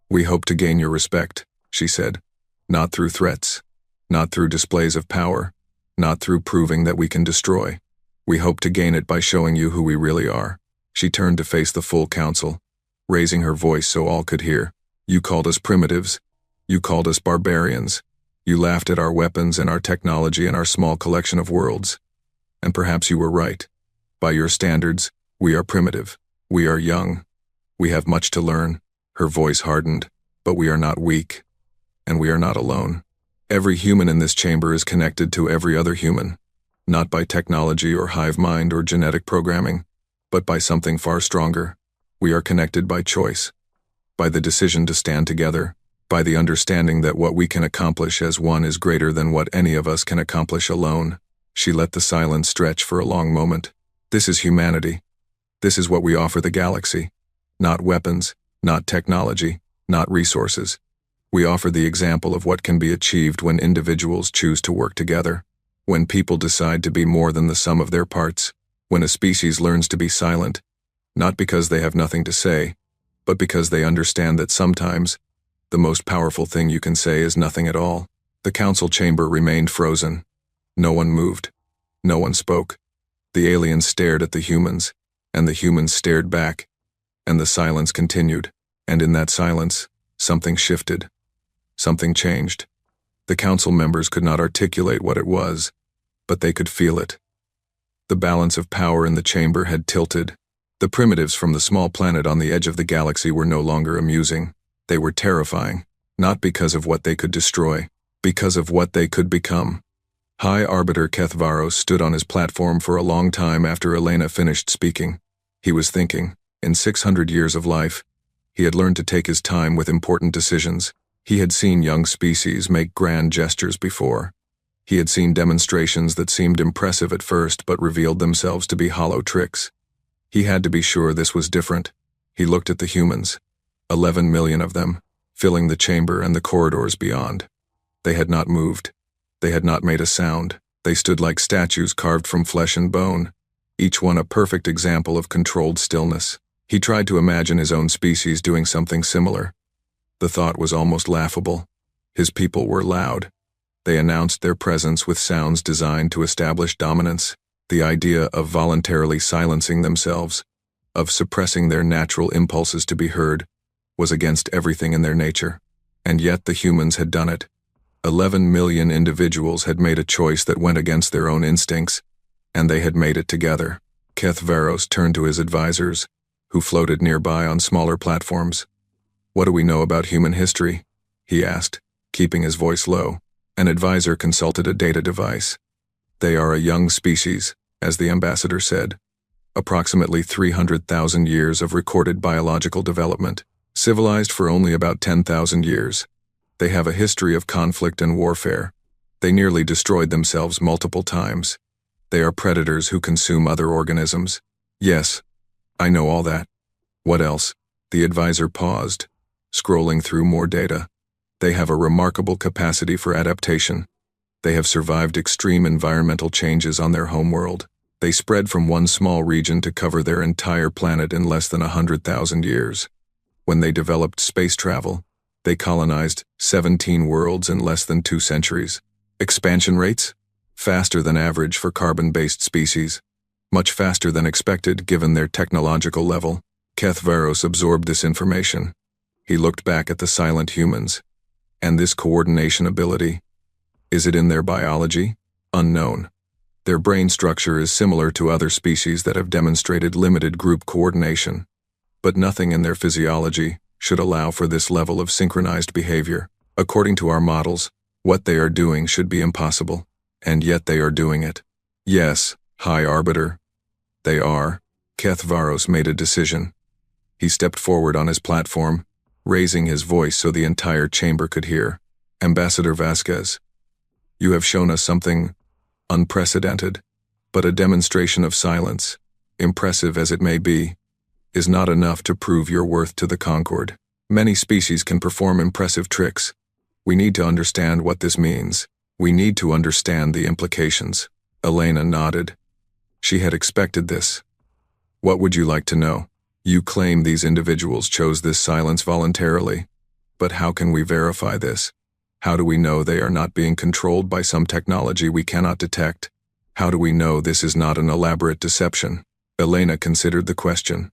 We hope to gain your respect, she said. Not through threats, not through displays of power, not through proving that we can destroy. We hope to gain it by showing you who we really are. She turned to face the full council, raising her voice so all could hear. You called us primitives. You called us barbarians. You laughed at our weapons and our technology and our small collection of worlds. And perhaps you were right. By your standards, we are primitive. We are young. We have much to learn. Her voice hardened. But we are not weak. And we are not alone. Every human in this chamber is connected to every other human, not by technology or hive mind or genetic programming, but by something far stronger. We are connected by choice, by the decision to stand together, by the understanding that what we can accomplish as one is greater than what any of us can accomplish alone. She let the silence stretch for a long moment. This is humanity. This is what we offer the galaxy. Not weapons, not technology, not resources. We offer the example of what can be achieved when individuals choose to work together, when people decide to be more than the sum of their parts, when a species learns to be silent, not because they have nothing to say, but because they understand that sometimes the most powerful thing you can say is nothing at all. The council chamber remained frozen. No one moved. No one spoke. The aliens stared at the humans, and the humans stared back, and the silence continued. And in that silence, something shifted. Something changed. The council members could not articulate what it was, but they could feel it. The balance of power in the chamber had tilted. The primitives from the small planet on the edge of the galaxy were no longer amusing. They were terrifying, not because of what they could destroy, because of what they could become. High Arbiter Keth Varos stood on his platform for a long time after Elena finished speaking. He was thinking. In 600 years of life, he had learned to take his time with important decisions. He had seen young species make grand gestures before. He had seen demonstrations that seemed impressive at first but revealed themselves to be hollow tricks. He had to be sure this was different. He looked at the humans, 11 million of them, filling the chamber and the corridors beyond. They had not moved. They had not made a sound. They stood like statues carved from flesh and bone, each one a perfect example of controlled stillness. He tried to imagine his own species doing something similar. The thought was almost laughable. His people were loud. They announced their presence with sounds designed to establish dominance. The idea of voluntarily silencing themselves, of suppressing their natural impulses to be heard, was against everything in their nature. And yet the humans had done it. 11 million individuals had made a choice that went against their own instincts, and they had made it together. Keth Varos turned to his advisors, who floated nearby on smaller platforms. What do we know about human history? He asked, keeping his voice low. An advisor consulted a data device. They are a young species, as the ambassador said. approximately 300,000 years of recorded biological development, civilized for only about 10,000 years. They have a history of conflict and warfare. They nearly destroyed themselves multiple times. They are predators who consume other organisms. Yes, I know all that. What else? The advisor paused, scrolling through more data. They have a remarkable capacity for adaptation. They have survived extreme environmental changes on their homeworld. They spread from one small region to cover their entire planet in less than 100,000 years. When they developed space travel, they colonized 17 worlds in less than 2 centuries. Expansion rates? Faster than average for carbon-based species. Much faster than expected given their technological level. Kethvaros absorbed this information. He looked back at the silent humans. And this coordination ability? Is it in their biology? Unknown. Their brain structure is similar to other species that have demonstrated limited group coordination. But nothing in their physiology should allow for this level of synchronized behavior. According to our models, what they are doing should be impossible. And yet they are doing it. Yes, High Arbiter. They are. Kethvaros made a decision. He stepped forward on his platform, raising his voice so the entire chamber could hear. Ambassador Vasquez, you have shown us something unprecedented, but a demonstration of silence, impressive as it may be, is not enough to prove your worth to the Concord. Many species can perform impressive tricks. We need to understand what this means. We need to understand the implications. Elena nodded. She had expected this. What would you like to know? You claim these individuals chose this silence voluntarily. But how can we verify this? How do we know they are not being controlled by some technology we cannot detect? How do we know this is not an elaborate deception? Elena considered the question.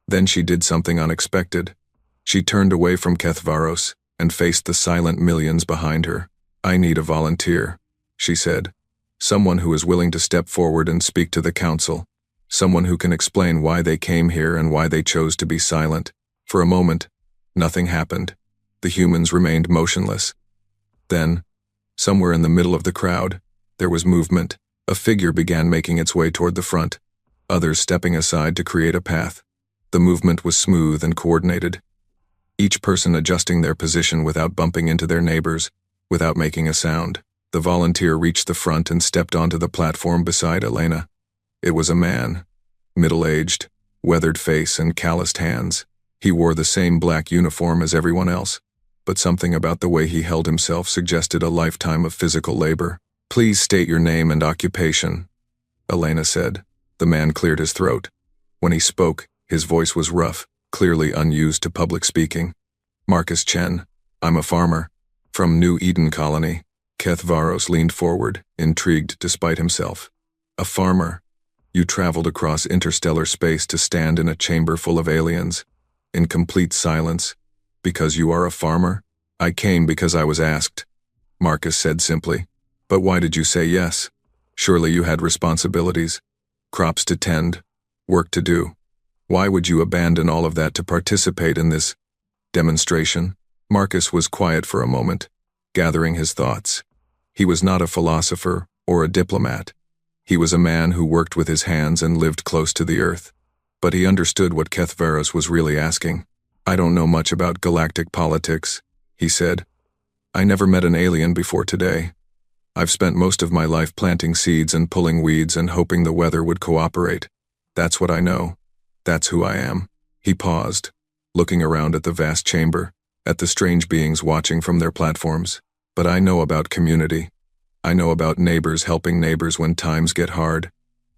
Then she did something unexpected. She turned away from Kethvaros and faced the silent millions behind her. I need a volunteer, she said. Someone who is willing to step forward and speak to the council. Someone who can explain why they came here and why they chose to be silent. For a moment, nothing happened. The humans remained motionless. Then, somewhere in the middle of the crowd, there was movement. A figure began making its way toward the front, others stepping aside to create a path. The movement was smooth and coordinated, each person adjusting their position without bumping into their neighbors, without making a sound. The volunteer reached the front and stepped onto the platform beside Elena. It was a man, middle-aged, weathered face and calloused hands. He wore the same black uniform as everyone else, but something about the way he held himself suggested a lifetime of physical labor. Please state your name and occupation, Elena said. The man cleared his throat. When he spoke, his voice was rough, clearly unused to public speaking. Marcus Chen, I'm a farmer. From New Eden Colony. Kethvaros leaned forward, intrigued despite himself. A farmer? You traveled across interstellar space to stand in a chamber full of aliens, in complete silence, because you are a farmer? I came because I was asked, Marcus said simply. But why did you say yes? Surely you had responsibilities, crops to tend, work to do. Why would you abandon all of that to participate in this demonstration? Marcus was quiet for a moment, gathering his thoughts. He was not a philosopher or a diplomat. He was a man who worked with his hands and lived close to the earth. But he understood what Kethvaros was really asking. I don't know much about galactic politics, he said. I never met an alien before today. I've spent most of my life planting seeds and pulling weeds and hoping the weather would cooperate. That's what I know. That's who I am. He paused, looking around at the vast chamber, at the strange beings watching from their platforms. But I know about community. I know about neighbors helping neighbors when times get hard.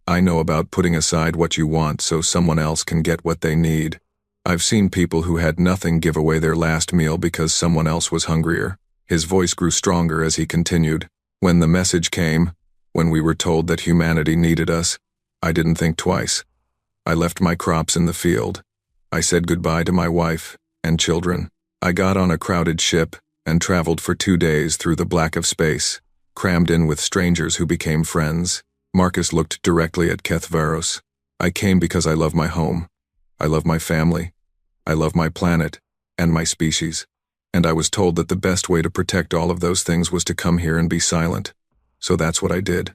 I know about putting aside what you want so someone else can get what they need. I've seen people who had nothing give away their last meal because someone else was hungrier. His voice grew stronger as he continued. When the message came, when we were told that humanity needed us, I didn't think twice. I left my crops in the field. I said goodbye to my wife and children. I got on a crowded ship and traveled for 2 days through the black of space, crammed in with strangers who became friends. Marcus looked directly at Kethvaros. I came because I love my home. I love my family. I love my planet and my species. And I was told that the best way to protect all of those things was to come here and be silent. So that's what I did.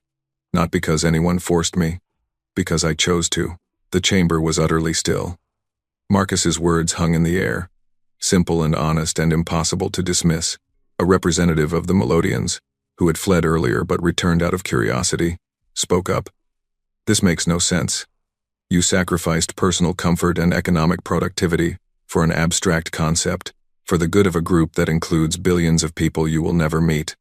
Not because anyone forced me, because I chose to. The The chamber was utterly still. Marcus's words hung in the air, simple and honest and impossible to dismiss. A representative of the Melodians, who had fled earlier but returned out of curiosity, spoke up. This makes no sense. You sacrificed personal comfort and economic productivity for an abstract concept, for the good of a group that includes billions of people you will never meet.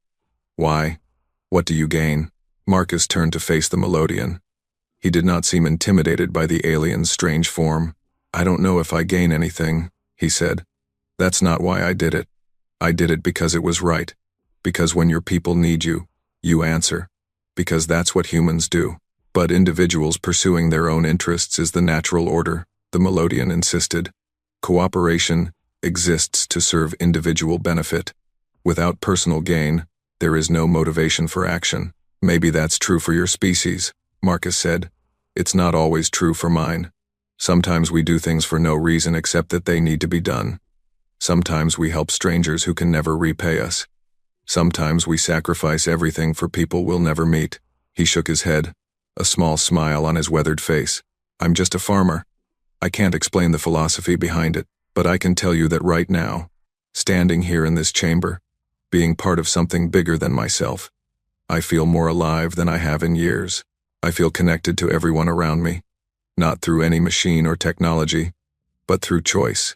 Why? What do you gain? Marcus turned to face the Melodian. He did not seem intimidated by the alien's strange form. I don't know if I gain anything, he said. That's not why I did it. I did it because it was right. Because when your people need you, you answer. Because that's what humans do. But individuals pursuing their own interests is the natural order, the Melodian insisted. Cooperation exists to serve individual benefit. Without personal gain, there is no motivation for action. Maybe that's true for your species, Marcus said. It's not always true for mine. Sometimes we do things for no reason except that they need to be done. Sometimes we help strangers who can never repay us. Sometimes we sacrifice everything for people we'll never meet. He shook his head, a small smile on his weathered face. I'm just a farmer. I can't explain the philosophy behind it, but I can tell you that right now, standing here in this chamber, being part of something bigger than myself, I feel more alive than I have in years. I feel connected to everyone around me, not through any machine or technology, but through choice.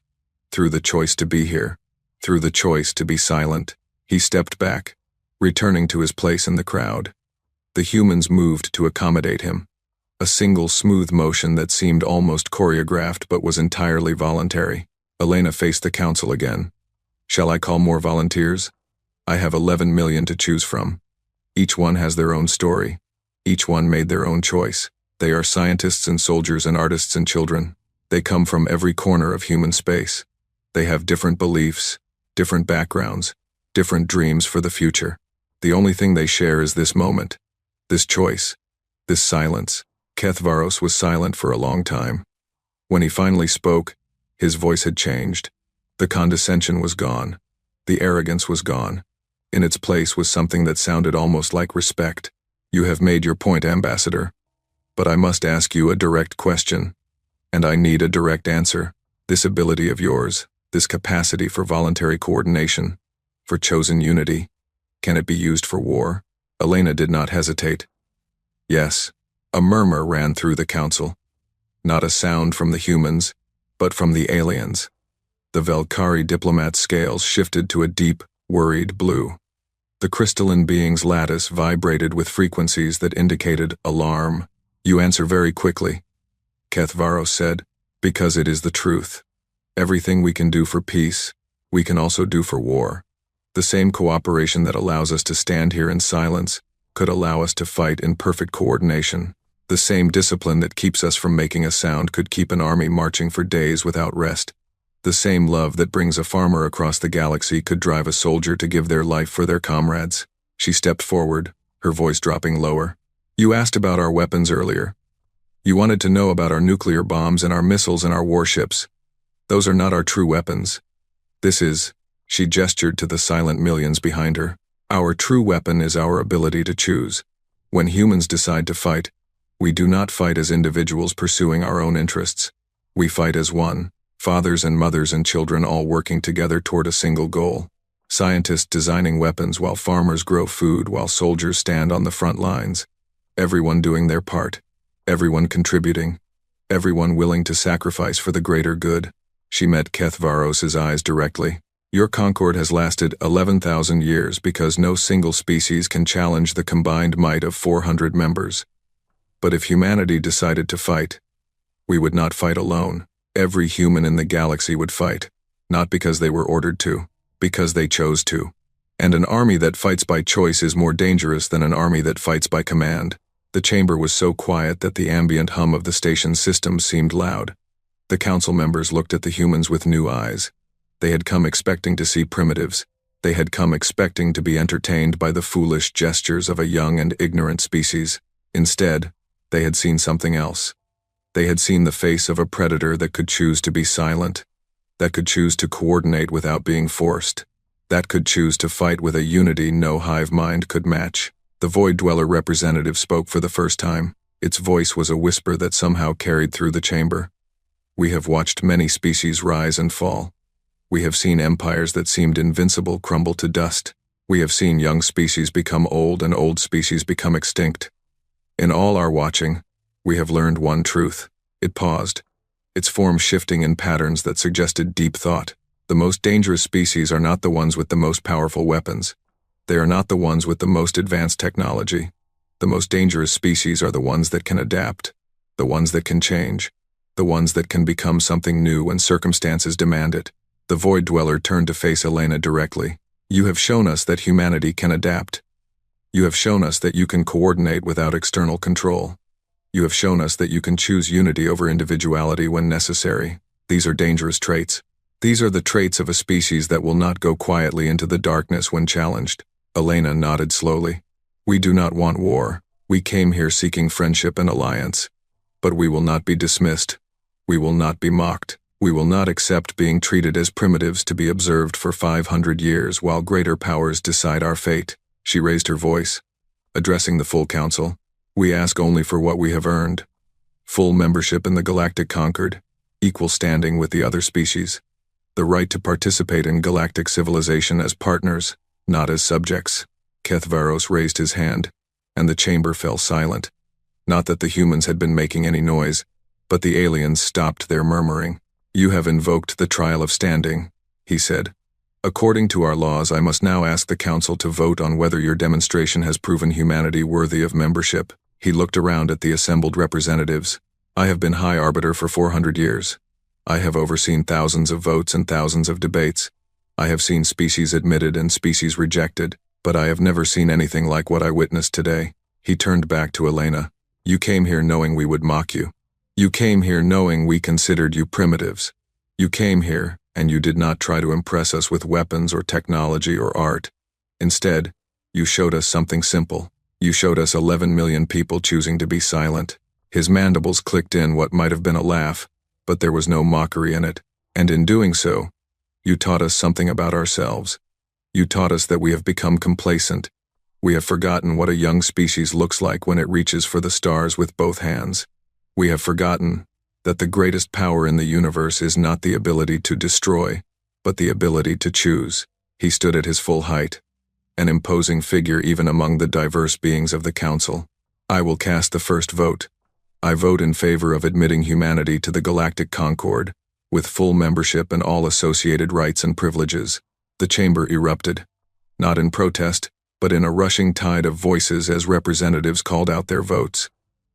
Through the choice to be here, through the choice to be silent. He stepped back, returning to his place in the crowd. The humans moved to accommodate him, a single smooth motion that seemed almost choreographed but was entirely voluntary. Elena faced the council again. Shall I call more volunteers? I have 11 million to choose from. Each one has their own story. Each one made their own choice. They are scientists and soldiers and artists and children. They come from every corner of human space. They have different beliefs, different backgrounds, different dreams for the future. The only thing they share is this moment, this choice, this silence. Kethvaros was silent for a long time. When he finally spoke, his voice had changed. The condescension was gone. The arrogance was gone. In its place was something that sounded almost like respect. You have made your point, Ambassador. But I must ask you a direct question. And I need a direct answer. This ability of yours, this capacity for voluntary coordination, for chosen unity, can it be used for war? Elena did not hesitate. Yes. A murmur ran through the council. Not a sound from the humans, but from the aliens. The Velkari diplomat's scales shifted to a deep, worried blue. The crystalline being's lattice vibrated with frequencies that indicated alarm. You answer very quickly, Kethvaros said, because it is the truth. Everything we can do for peace, we can also do for war. The same cooperation that allows us to stand here in silence could allow us to fight in perfect coordination. The same discipline that keeps us from making a sound could keep an army marching for days without rest. The same love that brings a farmer across the galaxy could drive a soldier to give their life for their comrades. She stepped forward, her voice dropping lower. You asked about our weapons earlier. You wanted to know about our nuclear bombs and our missiles and our warships. Those are not our true weapons. This is, she gestured to the silent millions behind her. Our true weapon is our ability to choose. When humans decide to fight, we do not fight as individuals pursuing our own interests. We fight as one, fathers and mothers and children all working together toward a single goal. Scientists designing weapons while farmers grow food while soldiers stand on the front lines. Everyone doing their part. Everyone contributing. Everyone willing to sacrifice for the greater good. She met Kethvaros's eyes directly. Your concord has lasted 11,000 years because no single species can challenge the combined might of 400 members. But if humanity decided to fight, we would not fight alone. Every human in the galaxy would fight, not because they were ordered to, because they chose to. And an army that fights by choice is more dangerous than an army that fights by command. The chamber was so quiet that the ambient hum of the station's system seemed loud. The council members looked at the humans with new eyes. They had come expecting to see primitives. They had come expecting to be entertained by the foolish gestures of a young and ignorant species. Instead, they had seen something else. They had seen the face of a predator that could choose to be silent, that could choose to coordinate without being forced, that could choose to fight with a unity no hive mind could match. The Void Dweller representative spoke for the first time. Its voice was a whisper that somehow carried through the chamber. We have watched many species rise and fall. We have seen empires that seemed invincible crumble to dust. We have seen young species become old and old species become extinct. In all our watching, we have learned one truth. It paused, its form shifting in patterns that suggested deep thought. The most dangerous species are not the ones with the most powerful weapons. They are not the ones with the most advanced technology. The most dangerous species are the ones that can adapt, the ones that can change, the ones that can become something new when circumstances demand it. The Void Dweller turned to face Elena directly. You have shown us that humanity can adapt. You have shown us that you can coordinate without external control. You have shown us that you can choose unity over individuality when necessary. These are dangerous traits. These are the traits of a species that will not go quietly into the darkness when challenged. Elena nodded slowly. We do not want war. We came here seeking friendship and alliance. But we will not be dismissed. We will not be mocked. We will not accept being treated as primitives to be observed for 500 years while greater powers decide our fate. She raised her voice, addressing the full council. We ask only for what we have earned. Full membership in the Galactic Concord, equal standing with the other species, the right to participate in galactic civilization as partners, not as subjects. Kethvaros raised his hand, and the chamber fell silent. Not that the humans had been making any noise, but the aliens stopped their murmuring. You have invoked the trial of standing, he said. According to our laws, I must now ask the council to vote on whether your demonstration has proven humanity worthy of membership. He looked around at the assembled representatives. I have been High Arbiter for 400 years. I have overseen thousands of votes and thousands of debates. I have seen species admitted and species rejected, but I have never seen anything like what I witnessed today. He turned back to Elena. You came here knowing we would mock you. You came here knowing we considered you primitives. You came here, and you did not try to impress us with weapons or technology or art. Instead, you showed us something simple. You showed us 11 million people choosing to be silent. His mandibles clicked in what might have been a laugh, but there was no mockery in it. And in doing so, you taught us something about ourselves. You taught us that we have become complacent. We have forgotten what a young species looks like when it reaches for the stars with both hands. We have forgotten that the greatest power in the universe is not the ability to destroy, but the ability to choose. He stood at his full height, an imposing figure even among the diverse beings of the council. I will cast the first vote. I vote in favor of admitting humanity to the Galactic Concord, with full membership and all associated rights and privileges. The chamber erupted, not in protest, but in a rushing tide of voices as representatives called out their votes.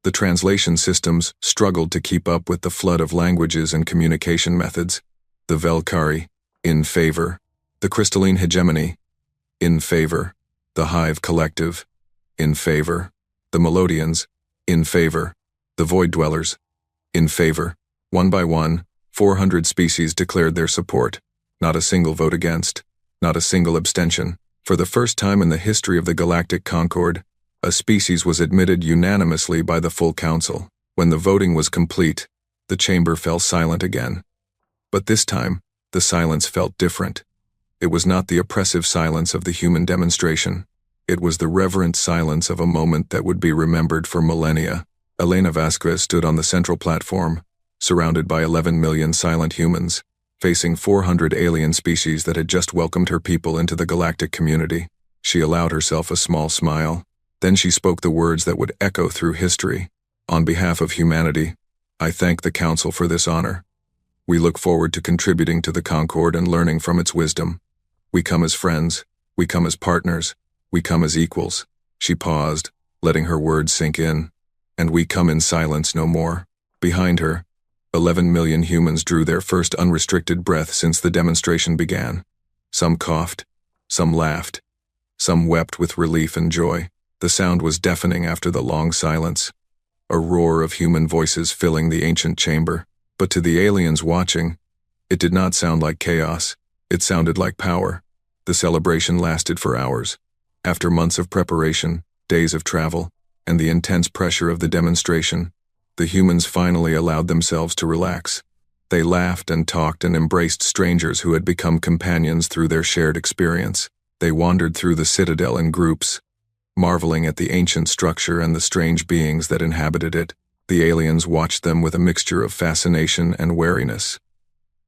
The translation systems struggled to keep up with the flood of languages and communication methods. The Velkari, in favor. The Crystalline Hegemony, in favor. The Hive Collective, in favor. The Melodians, in favor. The Void Dwellers, in favor. One by one, 400 species declared their support. Not a single vote against. Not a single abstention. For the first time in the history of the Galactic Concord, a species was admitted unanimously by the full council. When the voting was complete, the chamber fell silent again. But this time, the silence felt different. It was not the oppressive silence of the human demonstration. It was the reverent silence of a moment that would be remembered for millennia. Elena Vasquez stood on the central platform, surrounded by 11 million silent humans, facing 400 alien species that had just welcomed her people into the galactic community. She allowed herself a small smile. Then she spoke the words that would echo through history. On behalf of humanity, I thank the Council for this honor. We look forward to contributing to the Concord and learning from its wisdom. We come as friends. We come as partners. We come as equals. She paused, letting her words sink in. And we come in silence no more. Behind her, 11 million humans drew their first unrestricted breath since the demonstration began. Some coughed. Some laughed. Some wept with relief and joy. The sound was deafening after the long silence, a roar of human voices filling the ancient chamber. But to the aliens watching, it did not sound like chaos. It sounded like power. The celebration lasted for hours. After months of preparation, days of travel, and the intense pressure of the demonstration, the humans finally allowed themselves to relax. They laughed and talked and embraced strangers who had become companions through their shared experience. They wandered through the citadel in groups, marveling at the ancient structure and the strange beings that inhabited it. The aliens watched them with a mixture of fascination and wariness.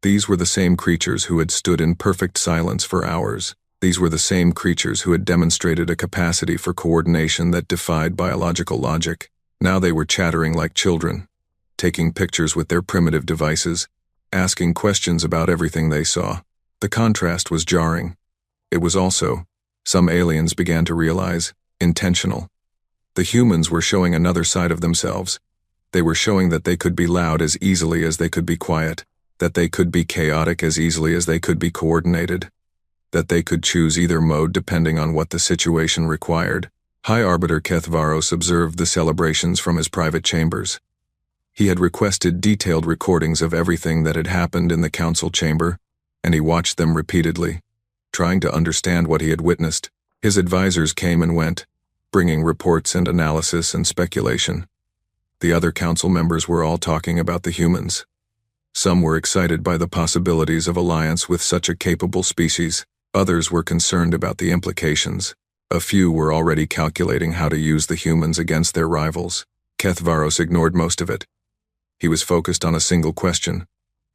These were the same creatures who had stood in perfect silence for hours. These were the same creatures who had demonstrated a capacity for coordination that defied biological logic. Now they were chattering like children, taking pictures with their primitive devices, asking questions about everything they saw. The contrast was jarring. It was also, some aliens began to realize, intentional. The humans were showing another side of themselves. They were showing that they could be loud as easily as they could be quiet, that they could be chaotic as easily as they could be coordinated, that they could choose either mode depending on what the situation required. High Arbiter Kethvaros observed the celebrations from his private chambers. He had requested detailed recordings of everything that had happened in the council chamber, and he watched them repeatedly, trying to understand what he had witnessed. His advisors came and went, bringing reports and analysis and speculation. The other council members were all talking about the humans. Some were excited by the possibilities of alliance with such a capable species. Others were concerned about the implications. A few were already calculating how to use the humans against their rivals. Kethvaros ignored most of it. He was focused on a single question.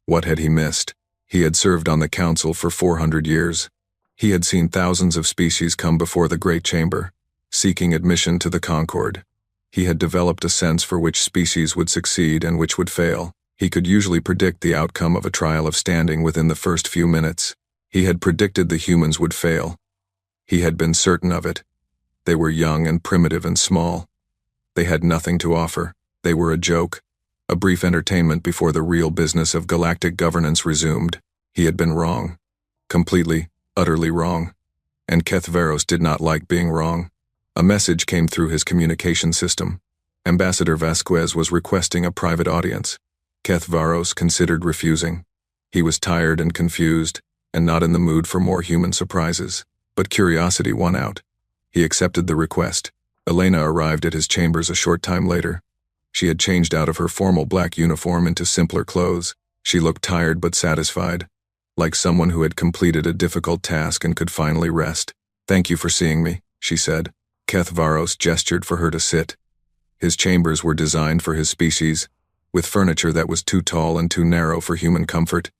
What had he missed? He had served on the council for 400 years. He had seen thousands of species come before the Great Chamber, seeking admission to the Concord. He had developed a sense for which species would succeed and which would fail. He could usually predict the outcome of a trial of standing within the first few minutes. He had predicted the humans would fail. He had been certain of it. They were young and primitive and small. They had nothing to offer. They were a joke, a brief entertainment before the real business of galactic governance resumed. He had been wrong. Completely, utterly wrong. And Kethvaros did not like being wrong. A message came through his communication system. Ambassador Vasquez was requesting a private audience. Kethvaros considered refusing. He was tired and confused, and not in the mood for more human surprises. But curiosity won out. He accepted the request. Elena arrived at his chambers a short time later. She had changed out of her formal black uniform into simpler clothes. She looked tired but satisfied, like someone who had completed a difficult task and could finally rest. "Thank you for seeing me," she said. Kethvaros gestured for her to sit. His chambers were designed for his species, with furniture that was too tall and too narrow for human comfort.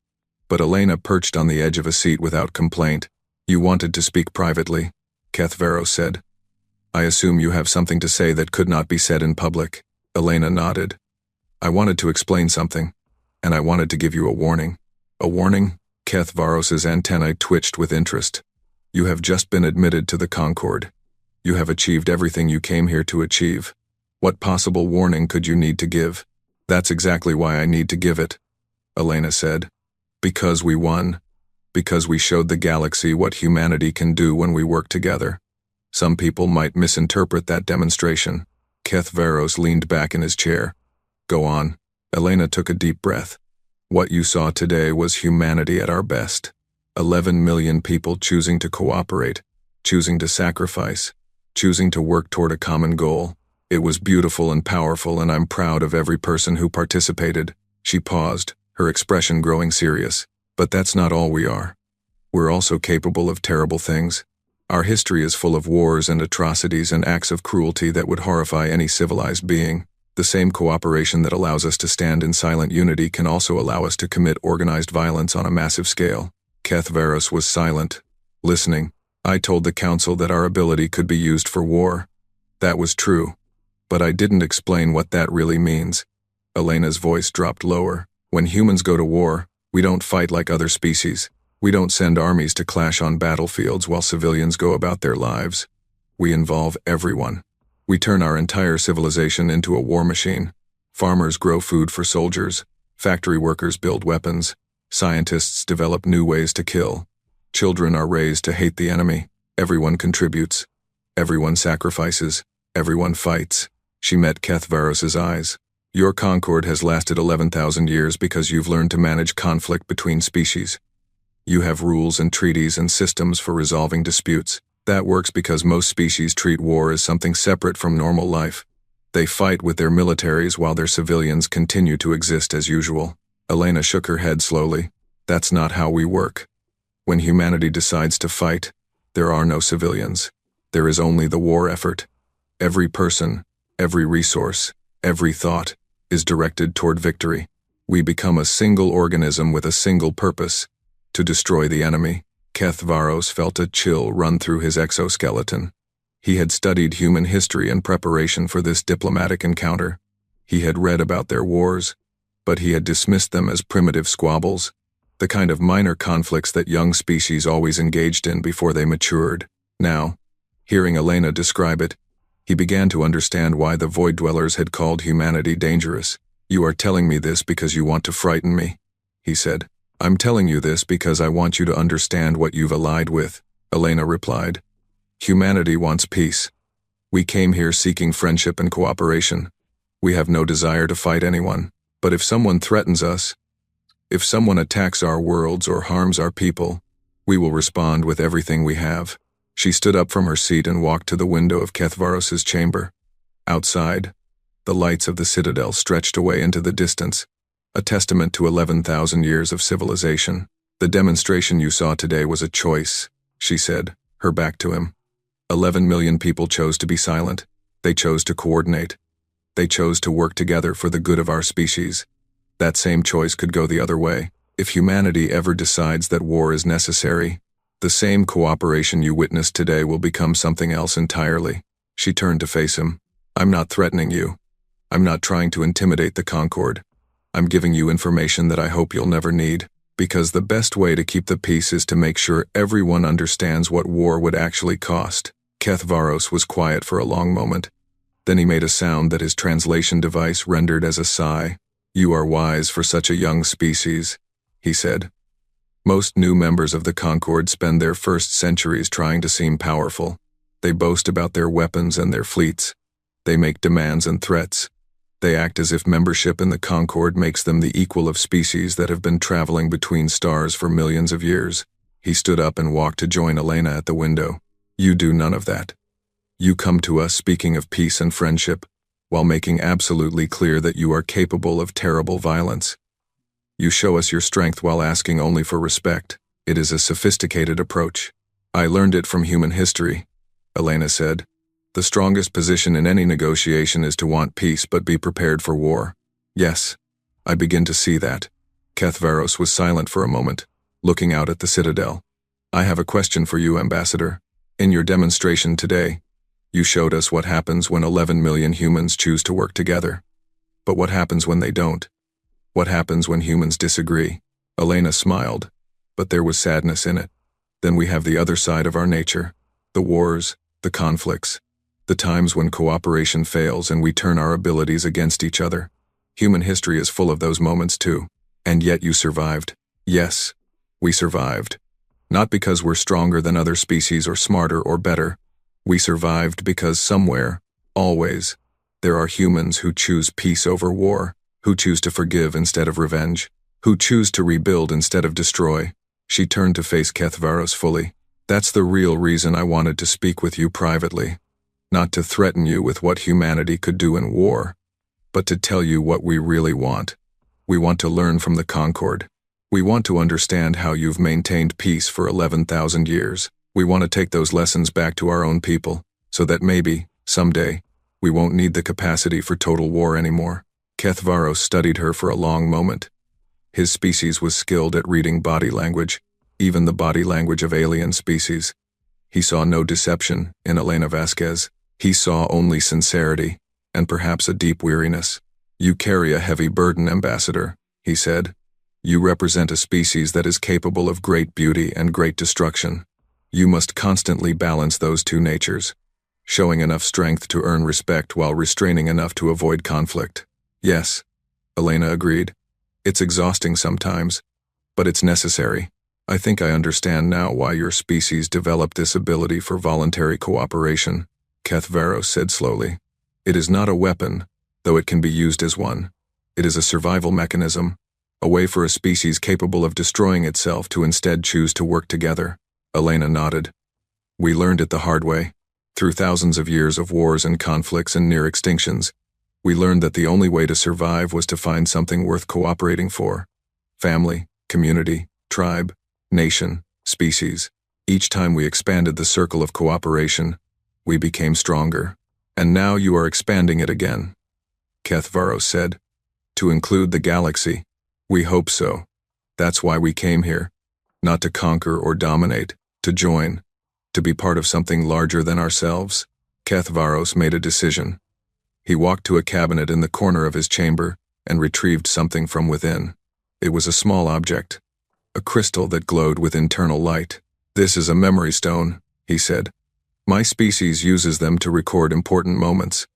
But Elena perched on the edge of a seat without complaint. "You wanted to speak privately," Kethvaros said. "I assume you have something to say that could not be said in public." Elena nodded. "I wanted to explain something, and I wanted to give you a warning." "A warning?" Kethvaros's antennae twitched with interest. "You have just been admitted to the Concord. You have achieved everything you came here to achieve. What possible warning could you need to give?" "That's exactly why I need to give it," Elena said. "Because we won. Because we showed the galaxy what humanity can do when we work together. Some people might misinterpret that demonstration." Kethvaros leaned back in his chair. "Go on." Elena took a deep breath. "What you saw today was humanity at our best. 11 million people choosing to cooperate, choosing to sacrifice, choosing to work toward a common goal. It was beautiful and powerful, and I'm proud of every person who participated." She paused, her expression growing serious. "But that's not all we are. We're also capable of terrible things. Our history is full of wars and atrocities and acts of cruelty that would horrify any civilized being. The same cooperation that allows us to stand in silent unity can also allow us to commit organized violence on a massive scale." Kethvaros was silent, listening. "I told the council that our ability could be used for war. That was true. But I didn't explain what that really means." Elena's voice dropped lower. "When humans go to war, we don't fight like other species. We don't send armies to clash on battlefields while civilians go about their lives. We involve everyone. We turn our entire civilization into a war machine. Farmers grow food for soldiers. Factory workers build weapons. Scientists develop new ways to kill. Children are raised to hate the enemy. Everyone contributes. Everyone sacrifices. Everyone fights." She met Kethvaros's eyes. "Your Concord has lasted 11,000 years because you've learned to manage conflict between species. You have rules and treaties and systems for resolving disputes. That works because most species treat war as something separate from normal life. They fight with their militaries while their civilians continue to exist as usual." Elena shook her head slowly. "That's not how we work. When humanity decides to fight, there are no civilians. There is only the war effort. Every person, every resource, every thought is directed toward victory. We become a single organism with a single purpose, to destroy the enemy. Kethvaros felt a chill run through his exoskeleton. He had studied human history in preparation for this diplomatic encounter. He had read about their wars, but he had dismissed them as primitive squabbles, the kind of minor conflicts that young species always engaged in before they matured. Now, hearing Elena describe it, he began to understand why the Void Dwellers had called humanity dangerous. "You are telling me this because you want to frighten me," he said. "I'm telling you this because I want you to understand what you've allied with," Elena replied. "Humanity wants peace. We came here seeking friendship and cooperation. We have no desire to fight anyone. But if someone threatens us, if someone attacks our worlds or harms our people, we will respond with everything we have." She stood up from her seat and walked to the window of Kethvaros's chamber. Outside, the lights of the citadel stretched away into the distance, a testament to 11,000 years of civilization. "The demonstration you saw today was a choice," she said, her back to him. 11 million people chose to be silent. They chose to coordinate. They chose to work together for the good of our species. That same choice could go the other way. If humanity ever decides that war is necessary, the same cooperation you witnessed today will become something else entirely. She turned to face him. "I'm not threatening you. I'm not trying to intimidate the Concord. I'm giving you information that I hope you'll never need, because the best way to keep the peace is to make sure everyone understands what war would actually cost." Kethvaros was quiet for a long moment. Then he made a sound that his translation device rendered as a sigh. "You are wise for such a young species," he said. "Most new members of the Concord spend their first centuries trying to seem powerful. They boast about their weapons and their fleets. They make demands and threats. They act as if membership in the Concord makes them the equal of species that have been traveling between stars for millions of years." He stood up and walked to join Elena at the window. "You do none of that. You come to us speaking of peace and friendship, while making absolutely clear that you are capable of terrible violence. You show us your strength while asking only for respect. It is a sophisticated approach. I learned it from human history," Elena said. "The strongest position in any negotiation is to want peace but be prepared for war. Yes, I begin to see that." Kethvaros was silent for a moment, looking out at the citadel. "I have a question for you, Ambassador. In your demonstration today, you showed us what happens when 11 million humans choose to work together. But what happens when they don't? What happens when humans disagree?" Elena smiled, but there was sadness in it. "Then we have the other side of our nature, the wars, the conflicts, the times when cooperation fails and we turn our abilities against each other. Human history is full of those moments too. And yet you survived. Yes, we survived. Not because we're stronger than other species or smarter or better. We survived because somewhere, always, there are humans who choose peace over war, who choose to forgive instead of revenge, who choose to rebuild instead of destroy." She turned to face Kethvaros fully. "That's the real reason I wanted to speak with you privately. Not to threaten you with what humanity could do in war, but to tell you what we really want. We want to learn from the Concord. We want to understand how you've maintained peace for 11,000 years. We want to take those lessons back to our own people, so that maybe, someday, we won't need the capacity for total war anymore." Kethvaros studied her for a long moment. His species was skilled at reading body language, even the body language of alien species. He saw no deception in Elena Vasquez. He saw only sincerity, and perhaps a deep weariness. "You carry a heavy burden, Ambassador," he said. "You represent a species that is capable of great beauty and great destruction. You must constantly balance those two natures, showing enough strength to earn respect while restraining enough to avoid conflict." "Yes," Elena agreed. "It's exhausting sometimes, but it's necessary. I think I understand now why your species developed this ability for voluntary cooperation," Kethvaros said slowly. "It is not a weapon, though it can be used as one. It is a survival mechanism, a way for a species capable of destroying itself to instead choose to work together." Elena nodded. "We learned it the hard way. Through thousands of years of wars and conflicts and near extinctions, we learned that the only way to survive was to find something worth cooperating for. Family, community, tribe, nation, species. Each time we expanded the circle of cooperation, We became stronger. And now you are expanding it again, Kethvaros said. To include the galaxy. We hope so. That's why we came here. Not to conquer or dominate, to join. To be part of something larger than ourselves. Kethvaros made a decision. He walked to a cabinet in the corner of his chamber and retrieved something from within. It was a small object. A crystal that glowed with internal light. This is a memory stone, he said. My species uses them to record important moments.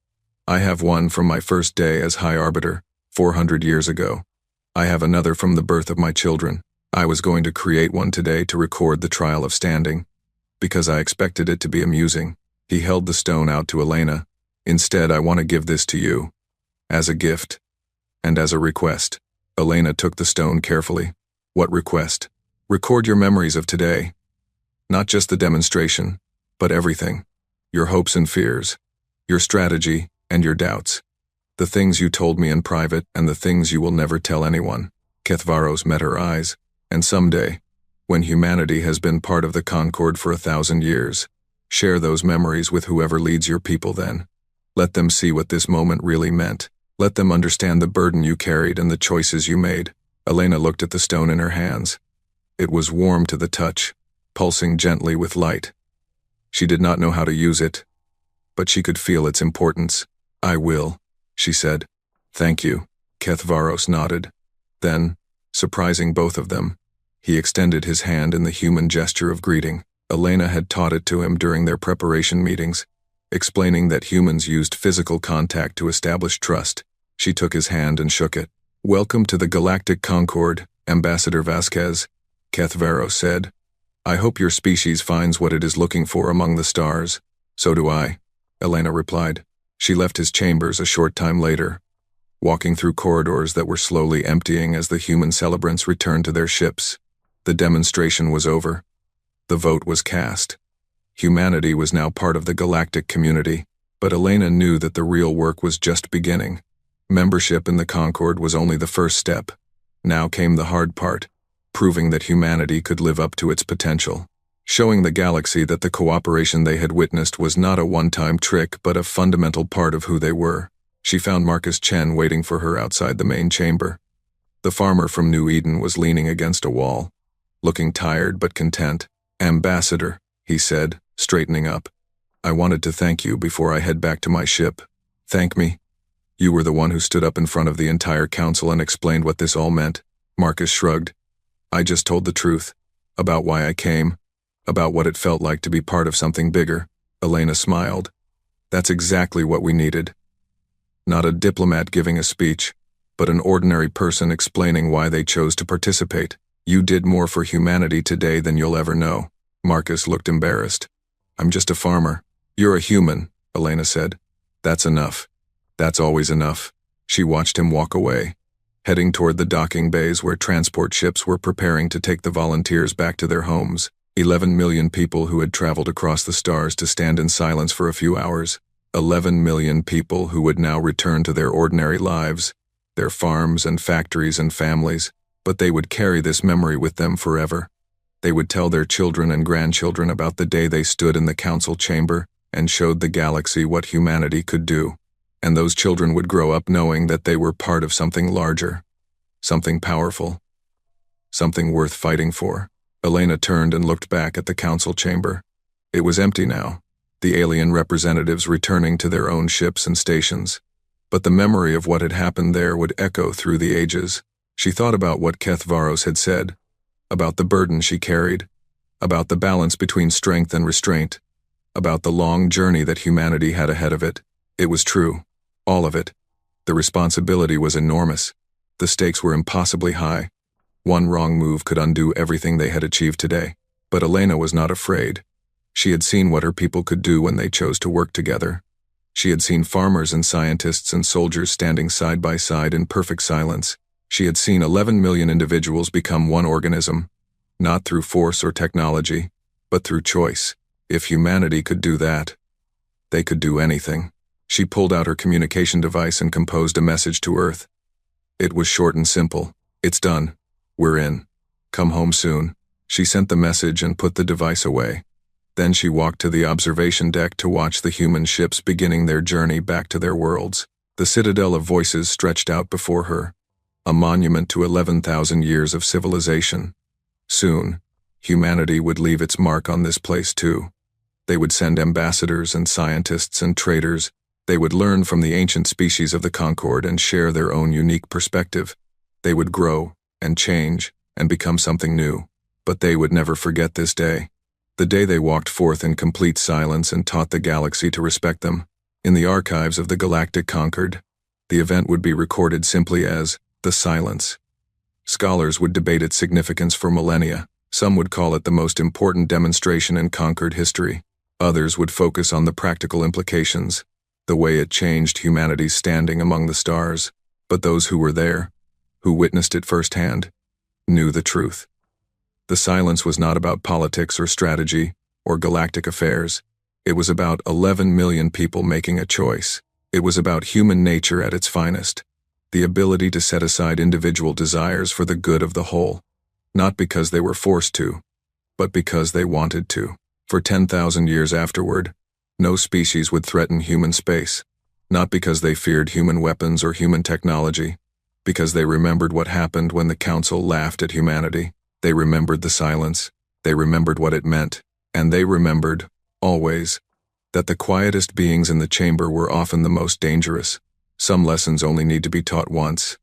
I have one from my first day as High Arbiter, 400 years ago. I have another from the birth of my children. I was going to create one today to record the trial of standing, because I expected it to be amusing. He held the stone out to Elena. Instead, I want to give this to you. As a gift. And as a request. Elena took the stone carefully. What request? Record your memories of today. Not just the demonstration, but everything. Your hopes and fears. Your strategy and your doubts. The things you told me in private and the things you will never tell anyone. Kethvaros met her eyes. And someday, when humanity has been part of the Concord for 1,000 years, share those memories with whoever leads your people then. Let them see what this moment really meant. Let them understand the burden you carried and the choices you made. Elena looked at the stone in her hands. It was warm to the touch, pulsing gently with light. She did not know how to use it, but she could feel its importance. I will, she said. Thank you, Kethvaros nodded. Then, surprising both of them, he extended his hand in the human gesture of greeting. Elena had taught it to him during their preparation meetings, explaining that humans used physical contact to establish trust. She took his hand and shook it. Welcome to the Galactic Concord, Ambassador Vasquez, Kethvaros said. I hope your species finds what it is looking for among the stars. So do I, Elena replied. She left his chambers a short time later, walking through corridors that were slowly emptying as the human celebrants returned to their ships. The demonstration was over. The vote was cast. Humanity was now part of the galactic community, but Elena knew that the real work was just beginning. Membership in the Concord was only the first step. Now came the hard part, proving that humanity could live up to its potential. Showing the galaxy that the cooperation they had witnessed was not a one-time trick but a fundamental part of who they were. She found Marcus Chen waiting for her outside the main chamber. The farmer from New Eden was leaning against a wall, looking tired but content. Ambassador, he said, straightening up. I wanted to thank you before I head back to my ship. Thank me? You were the one who stood up in front of the entire council and explained what this all meant. Marcus shrugged. I just told the truth. About why I came. About what it felt like to be part of something bigger. Elena smiled. That's exactly what we needed. Not a diplomat giving a speech, but an ordinary person explaining why they chose to participate. You did more for humanity today than you'll ever know. Marcus looked embarrassed. I'm just a farmer. You're a human, Elena said. That's enough. That's always enough. She watched him walk away, heading toward the docking bays where transport ships were preparing to take the volunteers back to their homes. 11 million people who had traveled across the stars to stand in silence for a few hours. 11 million people who would now return to their ordinary lives, their farms and factories and families, but they would carry this memory with them forever. They would tell their children and grandchildren about the day they stood in the council chamber and showed the galaxy what humanity could do. And those children would grow up knowing that they were part of something larger, something powerful, something worth fighting for. Elena turned and looked back at the council chamber. It was empty now, the alien representatives returning to their own ships and stations. But the memory of what had happened there would echo through the ages. She thought about what Kethvaros had said, about the burden she carried, about the balance between strength and restraint, about the long journey that humanity had ahead of it. It was true, all of it. The responsibility was enormous. The stakes were impossibly high. One wrong move could undo everything they had achieved today. But Elena was not afraid. She had seen what her people could do when they chose to work together. She had seen farmers and scientists and soldiers standing side by side in perfect silence. She had seen 11 million individuals become one organism, not through force or technology, but through choice. If humanity could do that, they could do anything. She pulled out her communication device and composed a message to Earth. It was short and simple. It's done. We're in. Come home soon. She sent the message and put the device away. Then she walked to the observation deck to watch the human ships beginning their journey back to their worlds. The citadel of voices stretched out before her, a monument to 11,000 years of civilization. Soon, humanity would leave its mark on this place too. They would send ambassadors and scientists and traders. They would learn from the ancient species of the Concord and share their own unique perspective. They would grow and change and become something new. But they would never forget this day. The day they walked forth in complete silence and taught the galaxy to respect them. In the archives of the Galactic Concord, the event would be recorded simply as the Silence. Scholars would debate its significance for millennia. Some would call it the most important demonstration in Concord history. Others would focus on the practical implications, the way it changed humanity's standing among the stars. But those who were there, who witnessed it firsthand, knew the truth. The silence was not about politics or strategy or galactic affairs. It was about 11 million people making a choice. It was about human nature at its finest, the ability to set aside individual desires for the good of the whole, not because they were forced to, but because they wanted to. For 10,000 years afterward, no species would threaten human space, not because they feared human weapons or human technology, because they remembered what happened when the Council laughed at humanity. They remembered the silence, they remembered what it meant, and they remembered, always, that the quietest beings in the chamber were often the most dangerous. Some lessons only need to be taught once,